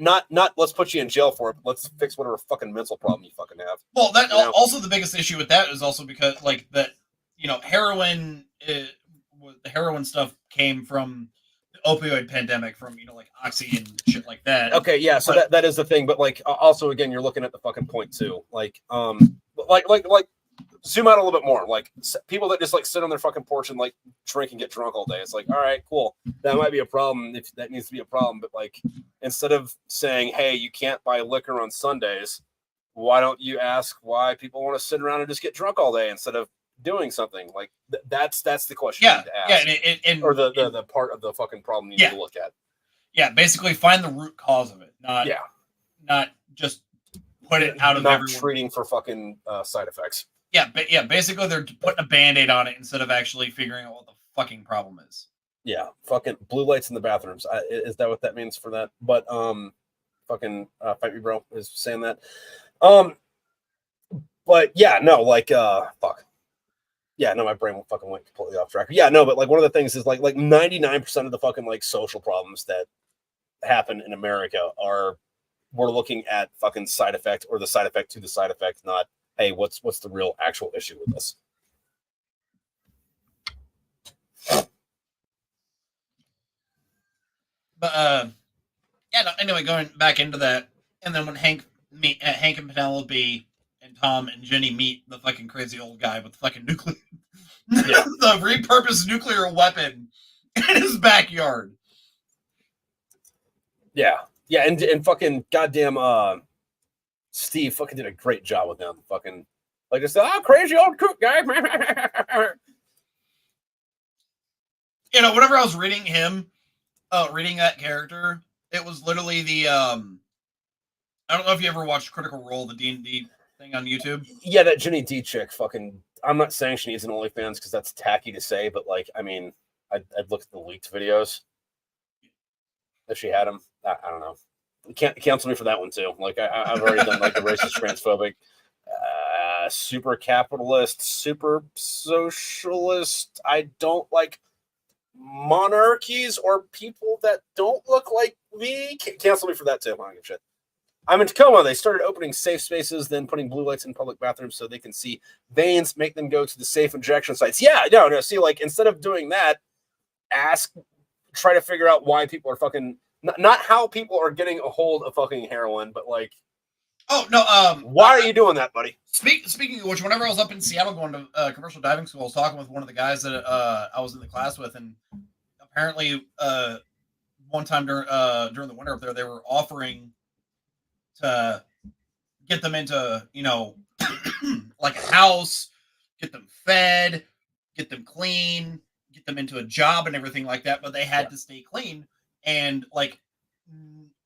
let's put you in jail for it, but let's fix whatever fucking mental problem you fucking have. Well, that also the biggest issue with that is also because like that heroin the heroin stuff came from the opioid pandemic from like Oxy and shit like that. Okay, yeah, so that is the thing, but like also again, you're looking at the fucking point too. Like like zoom out a little bit more. Like people that just like sit on their fucking porch and like drink and get drunk all day. It's like, all right, cool. That might be a problem if that needs to be a problem. But like, instead of saying, hey, you can't buy liquor on Sundays, why don't you ask why people want to sit around and just get drunk all day instead of doing something? Like that's the question you need to ask. Yeah, or the part of the fucking problem you need to look at. Yeah, basically find the root cause of it. Not just put it out of everyone. Treating for fucking side effects. Yeah, but basically they're putting a Band-Aid on it instead of actually figuring out what the fucking problem is. Yeah, fucking blue lights in the bathrooms. Is that what that means for that? But fucking Fight Me Bro is saying that. But yeah, no, like fuck. Yeah, no, my brain fucking went completely off track. Yeah, no, but like one of the things is like 99% of the fucking like social problems that happen in America are we're looking at fucking side effect or the side effect to the side effect, not hey, what's the real actual issue with this? But yeah. No, anyway, going back into that, and then when Hank and Penelope and Tom and Jenny meet the fucking crazy old guy with the fucking nuclear, the repurposed nuclear weapon in his backyard. Yeah, and fucking goddamn Steve fucking did a great job with them. Fucking like I said, crazy old cook guy. Whenever I was reading reading that character, it was literally the I don't know if you ever watched Critical Role, the D&D thing on YouTube. Yeah, that Jenny D chick. Fucking, I'm not saying she needs an OnlyFans because that's tacky to say, but like, I mean, I'd look at the leaked videos if she had them. I don't know. Can't cancel me for that one too. Like I've already done like the racist, transphobic, super capitalist, super socialist. I don't like monarchies or people that don't look like me. Cancel me for that too. I don't give a shit. I'm in Tacoma. They started opening safe spaces, then putting blue lights in public bathrooms so they can see veins, make them go to the safe injection sites. Yeah, no. See, like instead of doing that, try to figure out why people are fucking. Not how people are getting a hold of fucking heroin, but like, oh no, why are you doing that, buddy? Speaking of which, whenever I was up in Seattle going to commercial diving school, I was talking with one of the guys that I was in the class with, and apparently one time during the winter up there, they were offering to get them into like a house, get them fed, get them clean, get them into a job and everything like that, but they had to stay clean. And like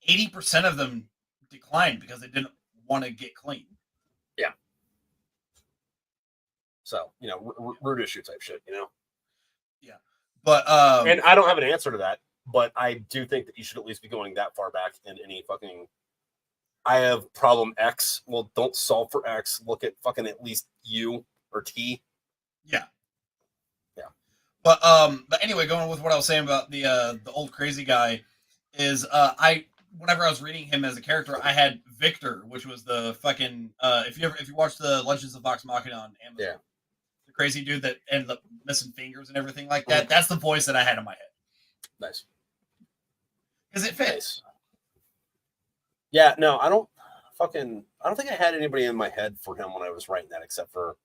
80% of them declined because they didn't want to get clean. Yeah. So, root issue type shit, Yeah. But and I don't have an answer to that, but I do think that you should at least be going that far back in any fucking I have problem X. Well, don't solve for X. Look at fucking at least U or T. Yeah. Yeah. But anyway, going with what I was saying about the old crazy guy is whenever I was reading him as a character, I had Victor, which was the fucking if you watch the Legends of Vox Machina on Amazon, crazy dude that ended up missing fingers and everything like that. That's the voice that I had in my head. Nice. Because it fits. Nice. Yeah, no, I don't think I had anybody in my head for him when I was writing that, except for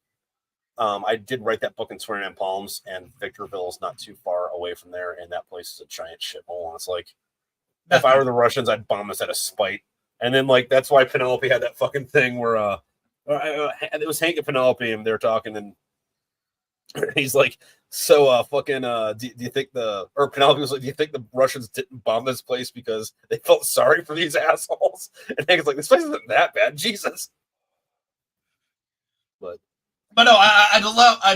I did write that book in Swearing in Palms, and Victorville's not too far away from there, and that place is a giant shithole. And it's like, if I were the Russians, I'd bomb us out of spite. And then, like, that's why Penelope had that fucking thing where it was Hank and Penelope, and they're talking, and he's like, so do you think Penelope was like, do you think the Russians didn't bomb this place because they felt sorry for these assholes? And Hank's like, this place isn't that bad, Jesus. But no, I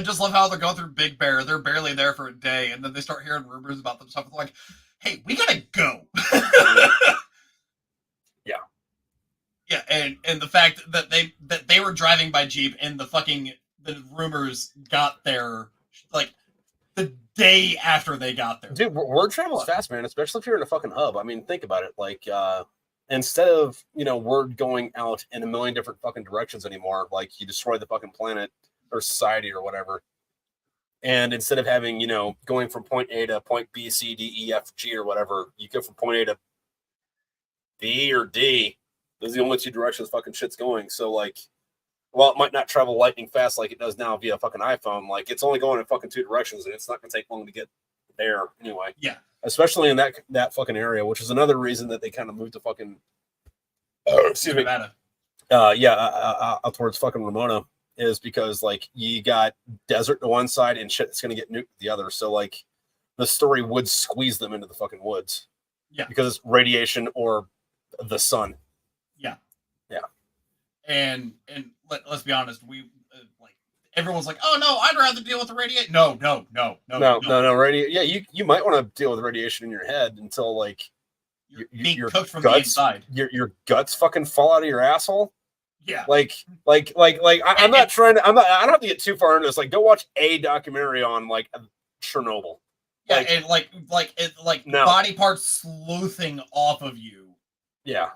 just love how they're going through Big Bear. They're barely there for a day, and then they start hearing rumors about them stuff. Like, hey, we gotta go. Yeah. Yeah, and the fact that they were driving by Jeep, and the rumors got there like the day after they got there. Dude, word travels fast, man, especially if you're in a fucking hub. I mean, think about it. Like, instead of, word going out in a million different fucking directions anymore, like you destroy the fucking planet or society or whatever. And instead of having, going from point A to point B, C, D, E, F, G or whatever, you go from point A to B or D. Those are the only two directions fucking shit's going. So, like, while it might not travel lightning fast like it does now via fucking iPhone, like, it's only going in fucking two directions, and it's not going to take long to get there anyway. Yeah. Especially in that fucking area, which is another reason that they kind of moved to fucking excuse me. Out towards fucking Ramona, is because, like, you got desert to one side and shit that's gonna get nuked to the other. So, like, the story would squeeze them into the fucking woods. Yeah. Because it's radiation or the sun. Yeah. Yeah. And let's be honest, we everyone's like, oh no, I'd rather deal with the radiation. No. Radiation. Yeah, you might want to deal with radiation in your head until, like, your cooked from guts, the inside. Your guts fucking fall out of your asshole. Yeah. I'm not trying to. I don't have to get too far into this. Like, go watch a documentary on, like, Chernobyl. Yeah, and body parts sleuthing off of you. Yeah.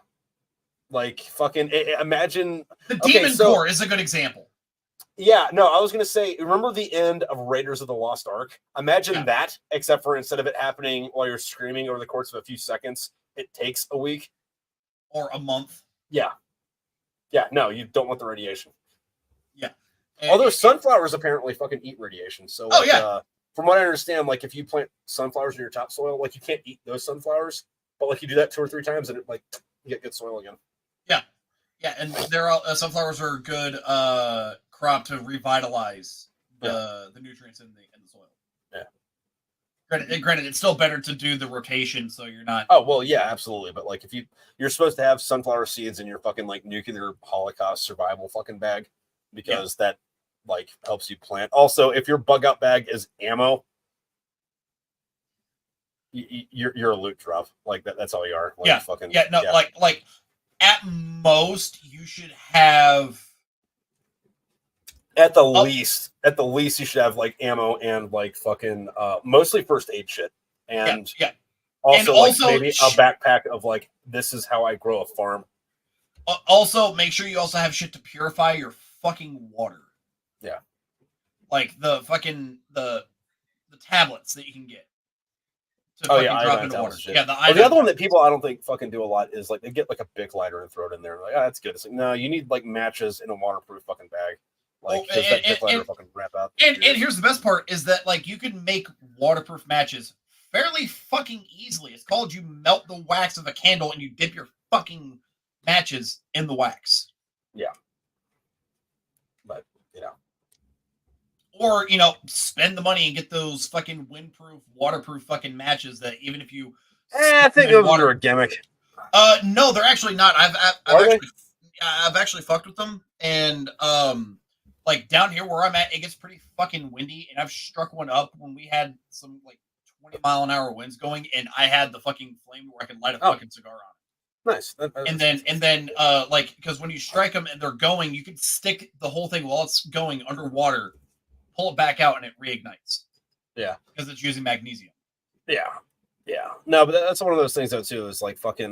Like, fucking imagine the Demon Core is a good example. Yeah, no, I was gonna say, remember the end of Raiders of the Lost Ark? Imagine that, except for instead of it happening while you're screaming over the course of a few seconds, it takes a week or a month. Yeah, no, you don't want the radiation. Yeah, although sunflowers apparently fucking eat radiation. So, from what I understand, like, if you plant sunflowers in your topsoil, like, you can't eat those sunflowers, but, like, you do that 2 or 3 times, and it, like, you get good soil again. Yeah, and sunflowers are a good crop to revitalize the nutrients in the soil. Yeah. Granted, it's still better to do the rotation, so you're not. Oh well, yeah, absolutely. But, like, if you're supposed to have sunflower seeds in your fucking, like, nuclear Holocaust survival fucking bag, because that, like, helps you plant. Also, if your bug out bag is ammo, you're a loot drop. Like, that's all you are. Like, like at most you should have at the least you should have, like, ammo and, like, fucking mostly first aid shit, and also maybe a backpack of, like, this is how I grow a farm. Also, make sure you also have shit to purify your fucking water. Yeah, like the fucking the tablets that you can get. Iodine water. Yeah, the other one that people I don't think fucking do a lot is, like, they get, like, a Bic lighter and throw it in there. Like, that's good. It's like, no, you need, like, matches in a waterproof fucking bag. Like, that Bic lighter fucking wrap out. And here's the best part is that, like, you can make waterproof matches fairly fucking easily. It's called you melt the wax of a candle and you dip your fucking matches in the wax. Yeah. But, or, spend the money and get those fucking windproof, waterproof fucking matches that even if you... I think those are a gimmick. No, they're actually not. I've actually fucked with them, and like, down here where I'm at, it gets pretty fucking windy, and I've struck one up when we had some, like, 20-mile-an-hour winds going, and I had the fucking flame where I could light a fucking cigar on it. Nice. And then, like, because when you strike them and they're going, you can stick the whole thing while it's going underwater, pull it back out, and it reignites. Yeah. Because it's using magnesium. Yeah. No, but that's one of those things, though, too, is, like, fucking,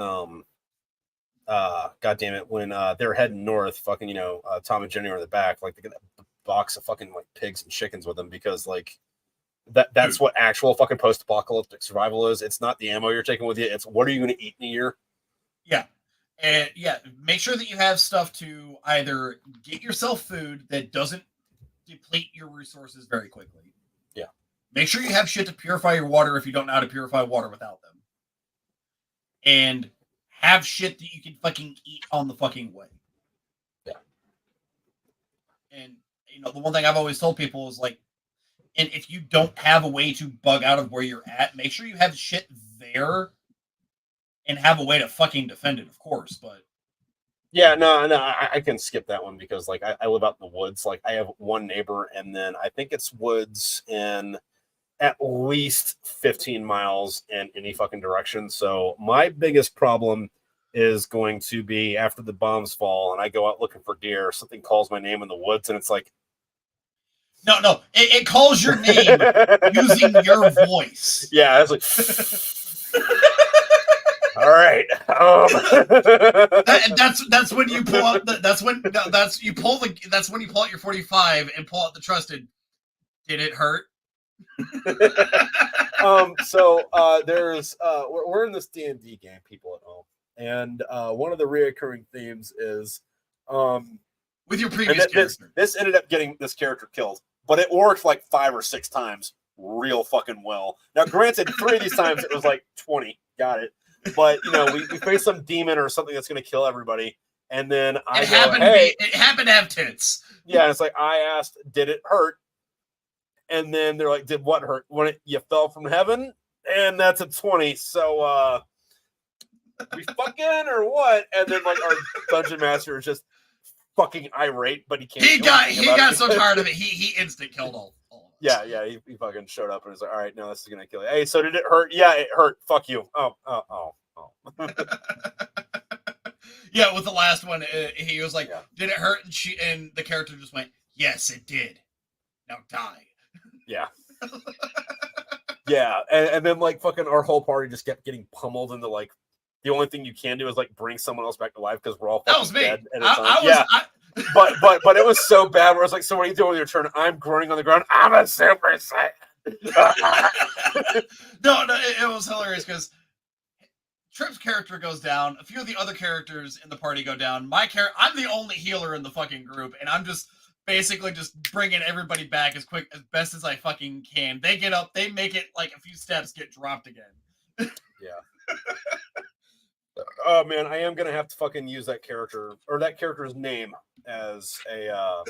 God damn it, when they're heading north, fucking, Tom and Jenny are in the back, like, box of fucking like pigs and chickens with them because like that's what actual fucking post-apocalyptic survival is. It's not the ammo you're taking with you. It's what are you going to eat in a year? Yeah. And make sure that you have stuff to either get yourself food that doesn't deplete your resources very quickly. Yeah. Make sure you have shit to purify your water if you don't know how to purify water without them. And have shit that you can fucking eat on the fucking way. Yeah. And, the one thing I've always told people is like, and if you don't have a way to bug out of where you're at, make sure you have shit there and have a way to fucking defend it, of course. But yeah, no, I can skip that one because like I live out in the woods. Like I have one neighbor, and then I think it's woods in at least 15 miles in any fucking direction. So my biggest problem is going to be after the bombs fall and I go out looking for deer, something calls my name in the woods, and it's like, no, it calls your name using your voice. Yeah, it's like, all right. That's when you pull out. That's when you pull out your 45 and pull out the trusted. Did it hurt? So there's we're in this D&D game, people at home, and one of the reoccurring themes is with your previous character. This ended up getting this character killed, but it worked like 5 or 6 times real fucking well. Now, granted, 3 of these times it was like 20, got it, but we face some demon or something that's going to kill everybody, and then it happened to have tits. Yeah, and it's like I asked, did it hurt? And then they're like, did what hurt? When you fell from heaven? And that's a 20. So we fucking or what? And then like our dungeon master is just fucking irate, but he can't. He got so tired of it. He instant killed all of us. Yeah. He fucking showed up and was like, all right, no, this is gonna kill you. Hey, so did it hurt? Yeah, it hurt. Fuck you. Oh. Yeah, with the last one, he was like, did it hurt? And the character just went, yes, it did. Now die. Yeah. Yeah. And then like fucking our whole party just kept getting pummeled into like the only thing you can do is like bring someone else back to life because we're all fucking dead. But it was so bad where I was like, so what are you doing with your turn? I'm groaning on the ground. I'm a Super Saiyan. No, it was hilarious because Trip's character goes down. A few of the other characters in the party go down. I'm the only healer in the fucking group, and I'm just basically just bringing everybody back as best as I fucking can. They get up, they make it like a few steps, get dropped again. Yeah. Oh man, I am gonna have to fucking use that character or that character's name as a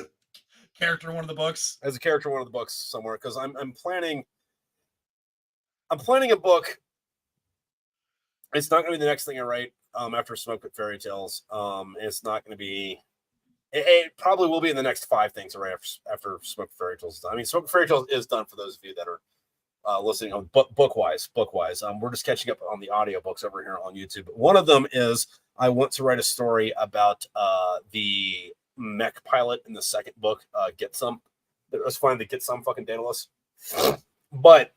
character in one of the books. As a character in one of the books somewhere, because I'm planning a book. It's not gonna be the next thing I write after Smoke Pit Fairy Tales. It's not gonna be. It probably will be in the next 5 things right after Smoke Fairy Tales is done. I mean, Smoke Fairy Tales is done for those of you that are listening on book-wise. We're just catching up on the audiobooks over here on YouTube. One of them is I want to write a story about the mech pilot in the second book, Get Some. It was fine to get some fucking Daedalus. But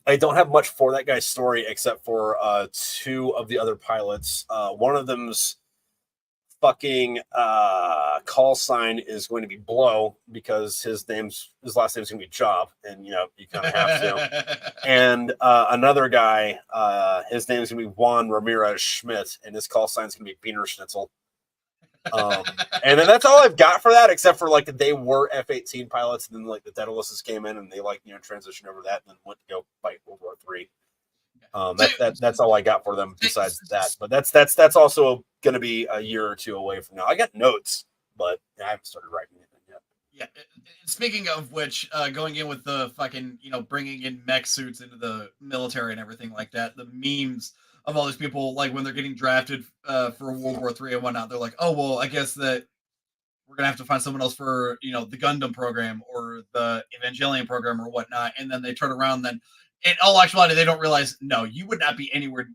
I don't have much for that guy's story except for 2 of the other pilots. One of them's fucking call sign is going to be Blow because his last name's gonna be Job, and you kind of have to. And another guy, his name's gonna be Juan Ramirez Schmidt, and his call sign's gonna be Beaner Schnitzel. And then that's all I've got for that, except for like they were F-18 pilots, and then like the Daedaluses came in and they like transitioned over that and then went to go fight World War III. That's all I got for them besides that. But that's also going to be a year or 2 away from now. I got notes, but I haven't started writing anything yet. Yeah. Speaking of which, going in with the fucking bringing in mech suits into the military and everything like that, the memes of all these people like when they're getting drafted for World War III and whatnot, they're like, oh well, I guess that we're gonna have to find someone else for the Gundam program or the Evangelion program or whatnot, and then they turn around then. In all actuality, they don't realize, no, you would not be anywhere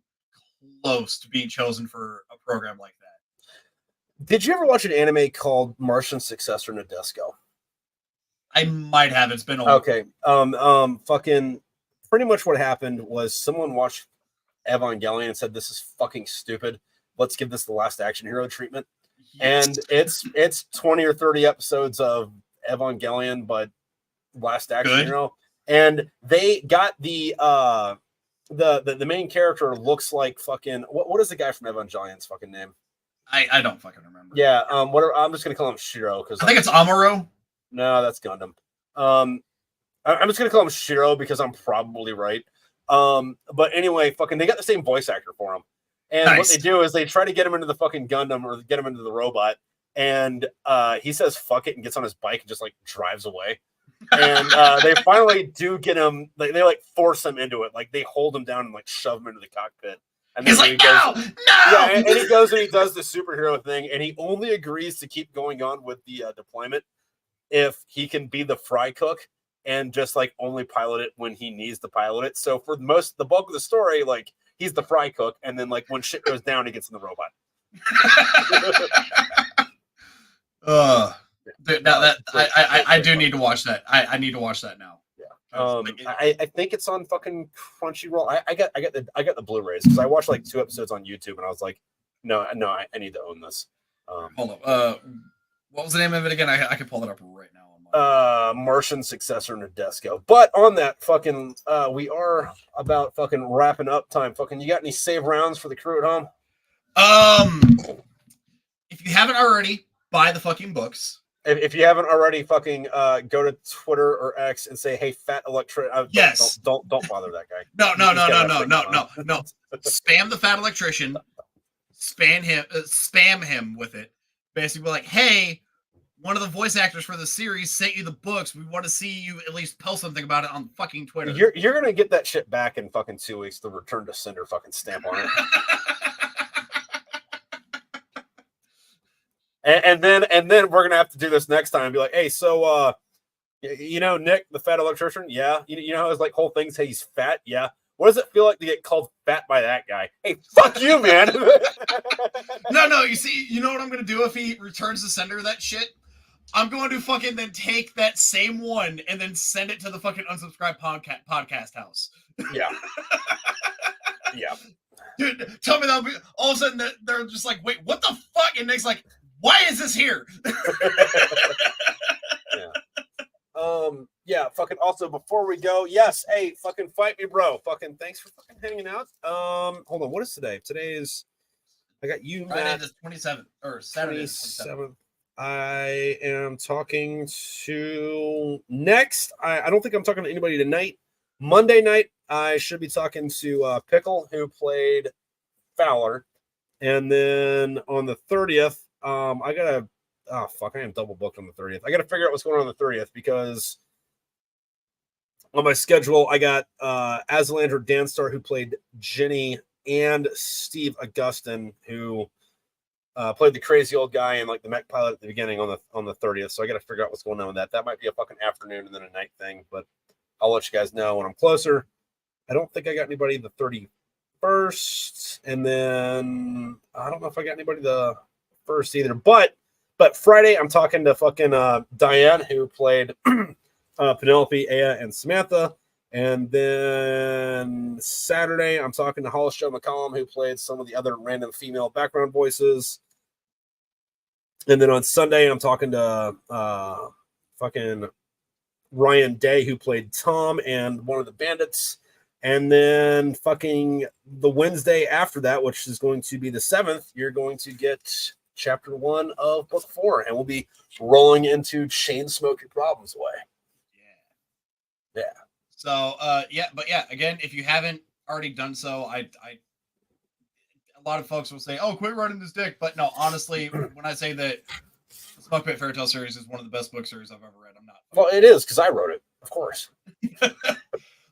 close to being chosen for a program like that. Did you ever watch an anime called Martian Successor Nadesco? I might have. It's been a while. Okay. Fucking pretty much what happened was someone watched Evangelion and said, this is fucking stupid. Let's give this the Last Action Hero treatment. Yes. And it's 20 or 30 episodes of Evangelion, but last action Good. hero. And they got the main character looks like fucking what is the guy from Evangelion's fucking name? I don't fucking remember. Yeah, whatever. I'm just gonna call him Shiro because I think it's Amuro. No, that's Gundam. I'm just gonna call him Shiro because I'm probably right. But anyway, fucking they got the same voice actor for him. And Nice. what they do is they try to get him into the fucking Gundam or get him into the robot. And he says fuck it and gets on his bike and just like drives away. And they finally do get him, like they like force him into it. Like they hold him down and like shove him into the cockpit. And then He's like, he goes, no. yeah, and he goes and he does the superhero thing, and he only agrees to keep going on with the deployment if he can be the fry cook and just like only pilot it when he needs to pilot it. So for the bulk of the story, like he's the fry cook, and then like when shit goes down, he gets in the robot. Dude, now that I do need to watch that. I need to watch that now. I think it's on fucking Crunchyroll. I got the Blu-rays because I watched like 2 episodes on YouTube and I was like, no, I need to own this. Hold up. What was the name of it again? I can pull it up right now. Martian Successor Nadesco. But on that fucking, we are about fucking wrapping up time. Fucking, you got any save rounds for the crew at home? If you haven't already, buy the fucking books. If you haven't already, fucking go to Twitter or X and say, "Hey, fat electric." Yes. Don't bother that guy. No. Spam the fat electrician. Spam him with it. Basically, like, "Hey, one of the voice actors for the series sent you the books. We want to see you at least post something about it on fucking Twitter." You're gonna get that shit back in fucking 2 weeks. The return to sender fucking stamp on it. And then we're gonna have to do this next time and be like, hey, so you know Nick, the fat electrician? Yeah. You know how his like whole thing say he's fat? Yeah. What does it feel like to get called fat by that guy? Hey, fuck you, man. No, you see, you know what I'm gonna do if he returns the sender of that shit? I'm going to fucking then take that same one and then send it to the fucking unsubscribed podcast house. Yeah. Yeah. Dude, tell me that all of a sudden they're just like, wait, what the fuck? And Nick's like, why is this here? Yeah, fucking also before we go, yes, hey, fucking fight me, bro. Fucking thanks for fucking hanging out. Hold on, what is today? Today is I got you, Matt. Friday the 27th or Saturday the 27th. I am talking to next. I don't think I'm talking to anybody tonight. Monday night, I should be talking to Pickle, who played Fowler. And then on the 30th, I gotta I am double booked on the 30th. I gotta figure out what's going on the 30th because on my schedule, I got Aslandra Danstar, who played Jenny, and Steve Augustin, who played the crazy old guy and like the mech pilot at the beginning on the 30th. So I got to figure out what's going on with that. That might be a fucking afternoon and then a night thing, but I'll let you guys know when I'm closer. I don't think I got anybody the 31st, and then I don't know if I got anybody the first either. But Friday I'm talking to fucking Diane, who played Penelope, Aya, and Samantha. And then Saturday, I'm talking to Hollis Jo McCollum, who played some of the other random female background voices. And then on Sunday, I'm talking to fucking Ryan Day, who played Tom and one of the bandits. And then fucking the Wednesday after that, which is going to be the 7th, you're going to get chapter 1 of book 4. And we'll be rolling into Chain Smoke Your Problems Away. Yeah. So, again, if you haven't already done so, a lot of folks will say, oh, quit running this dick. But no, honestly, when I say that the Smoke Pit Fairy Tale series is one of the best book series I've ever read, I'm not. Well, it is, because I wrote it, of course.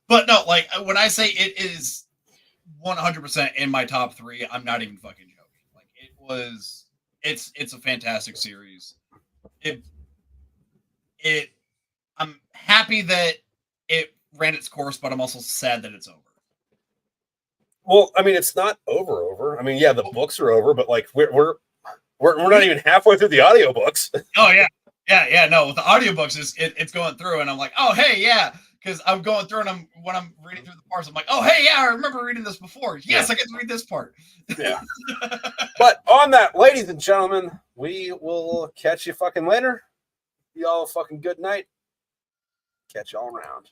But no, like, when I say it is 100% in my top 3, I'm not even fucking joking. Like, it's a fantastic series. I'm happy that it ran its course, but I'm also sad that it's over. Well, I mean, it's not over. I mean, yeah, the books are over, but like we're not even halfway through the audiobooks. Oh yeah. No, with the audiobooks, it's going through, and I'm like, oh hey, yeah, because I'm going through, and when I'm reading through the parts, I'm like, oh hey, yeah, I remember reading this before. Yes, yeah. I get to read this part. Yeah. But on that, ladies and gentlemen, we will catch you fucking later. Y'all fucking good night. Catch y'all around.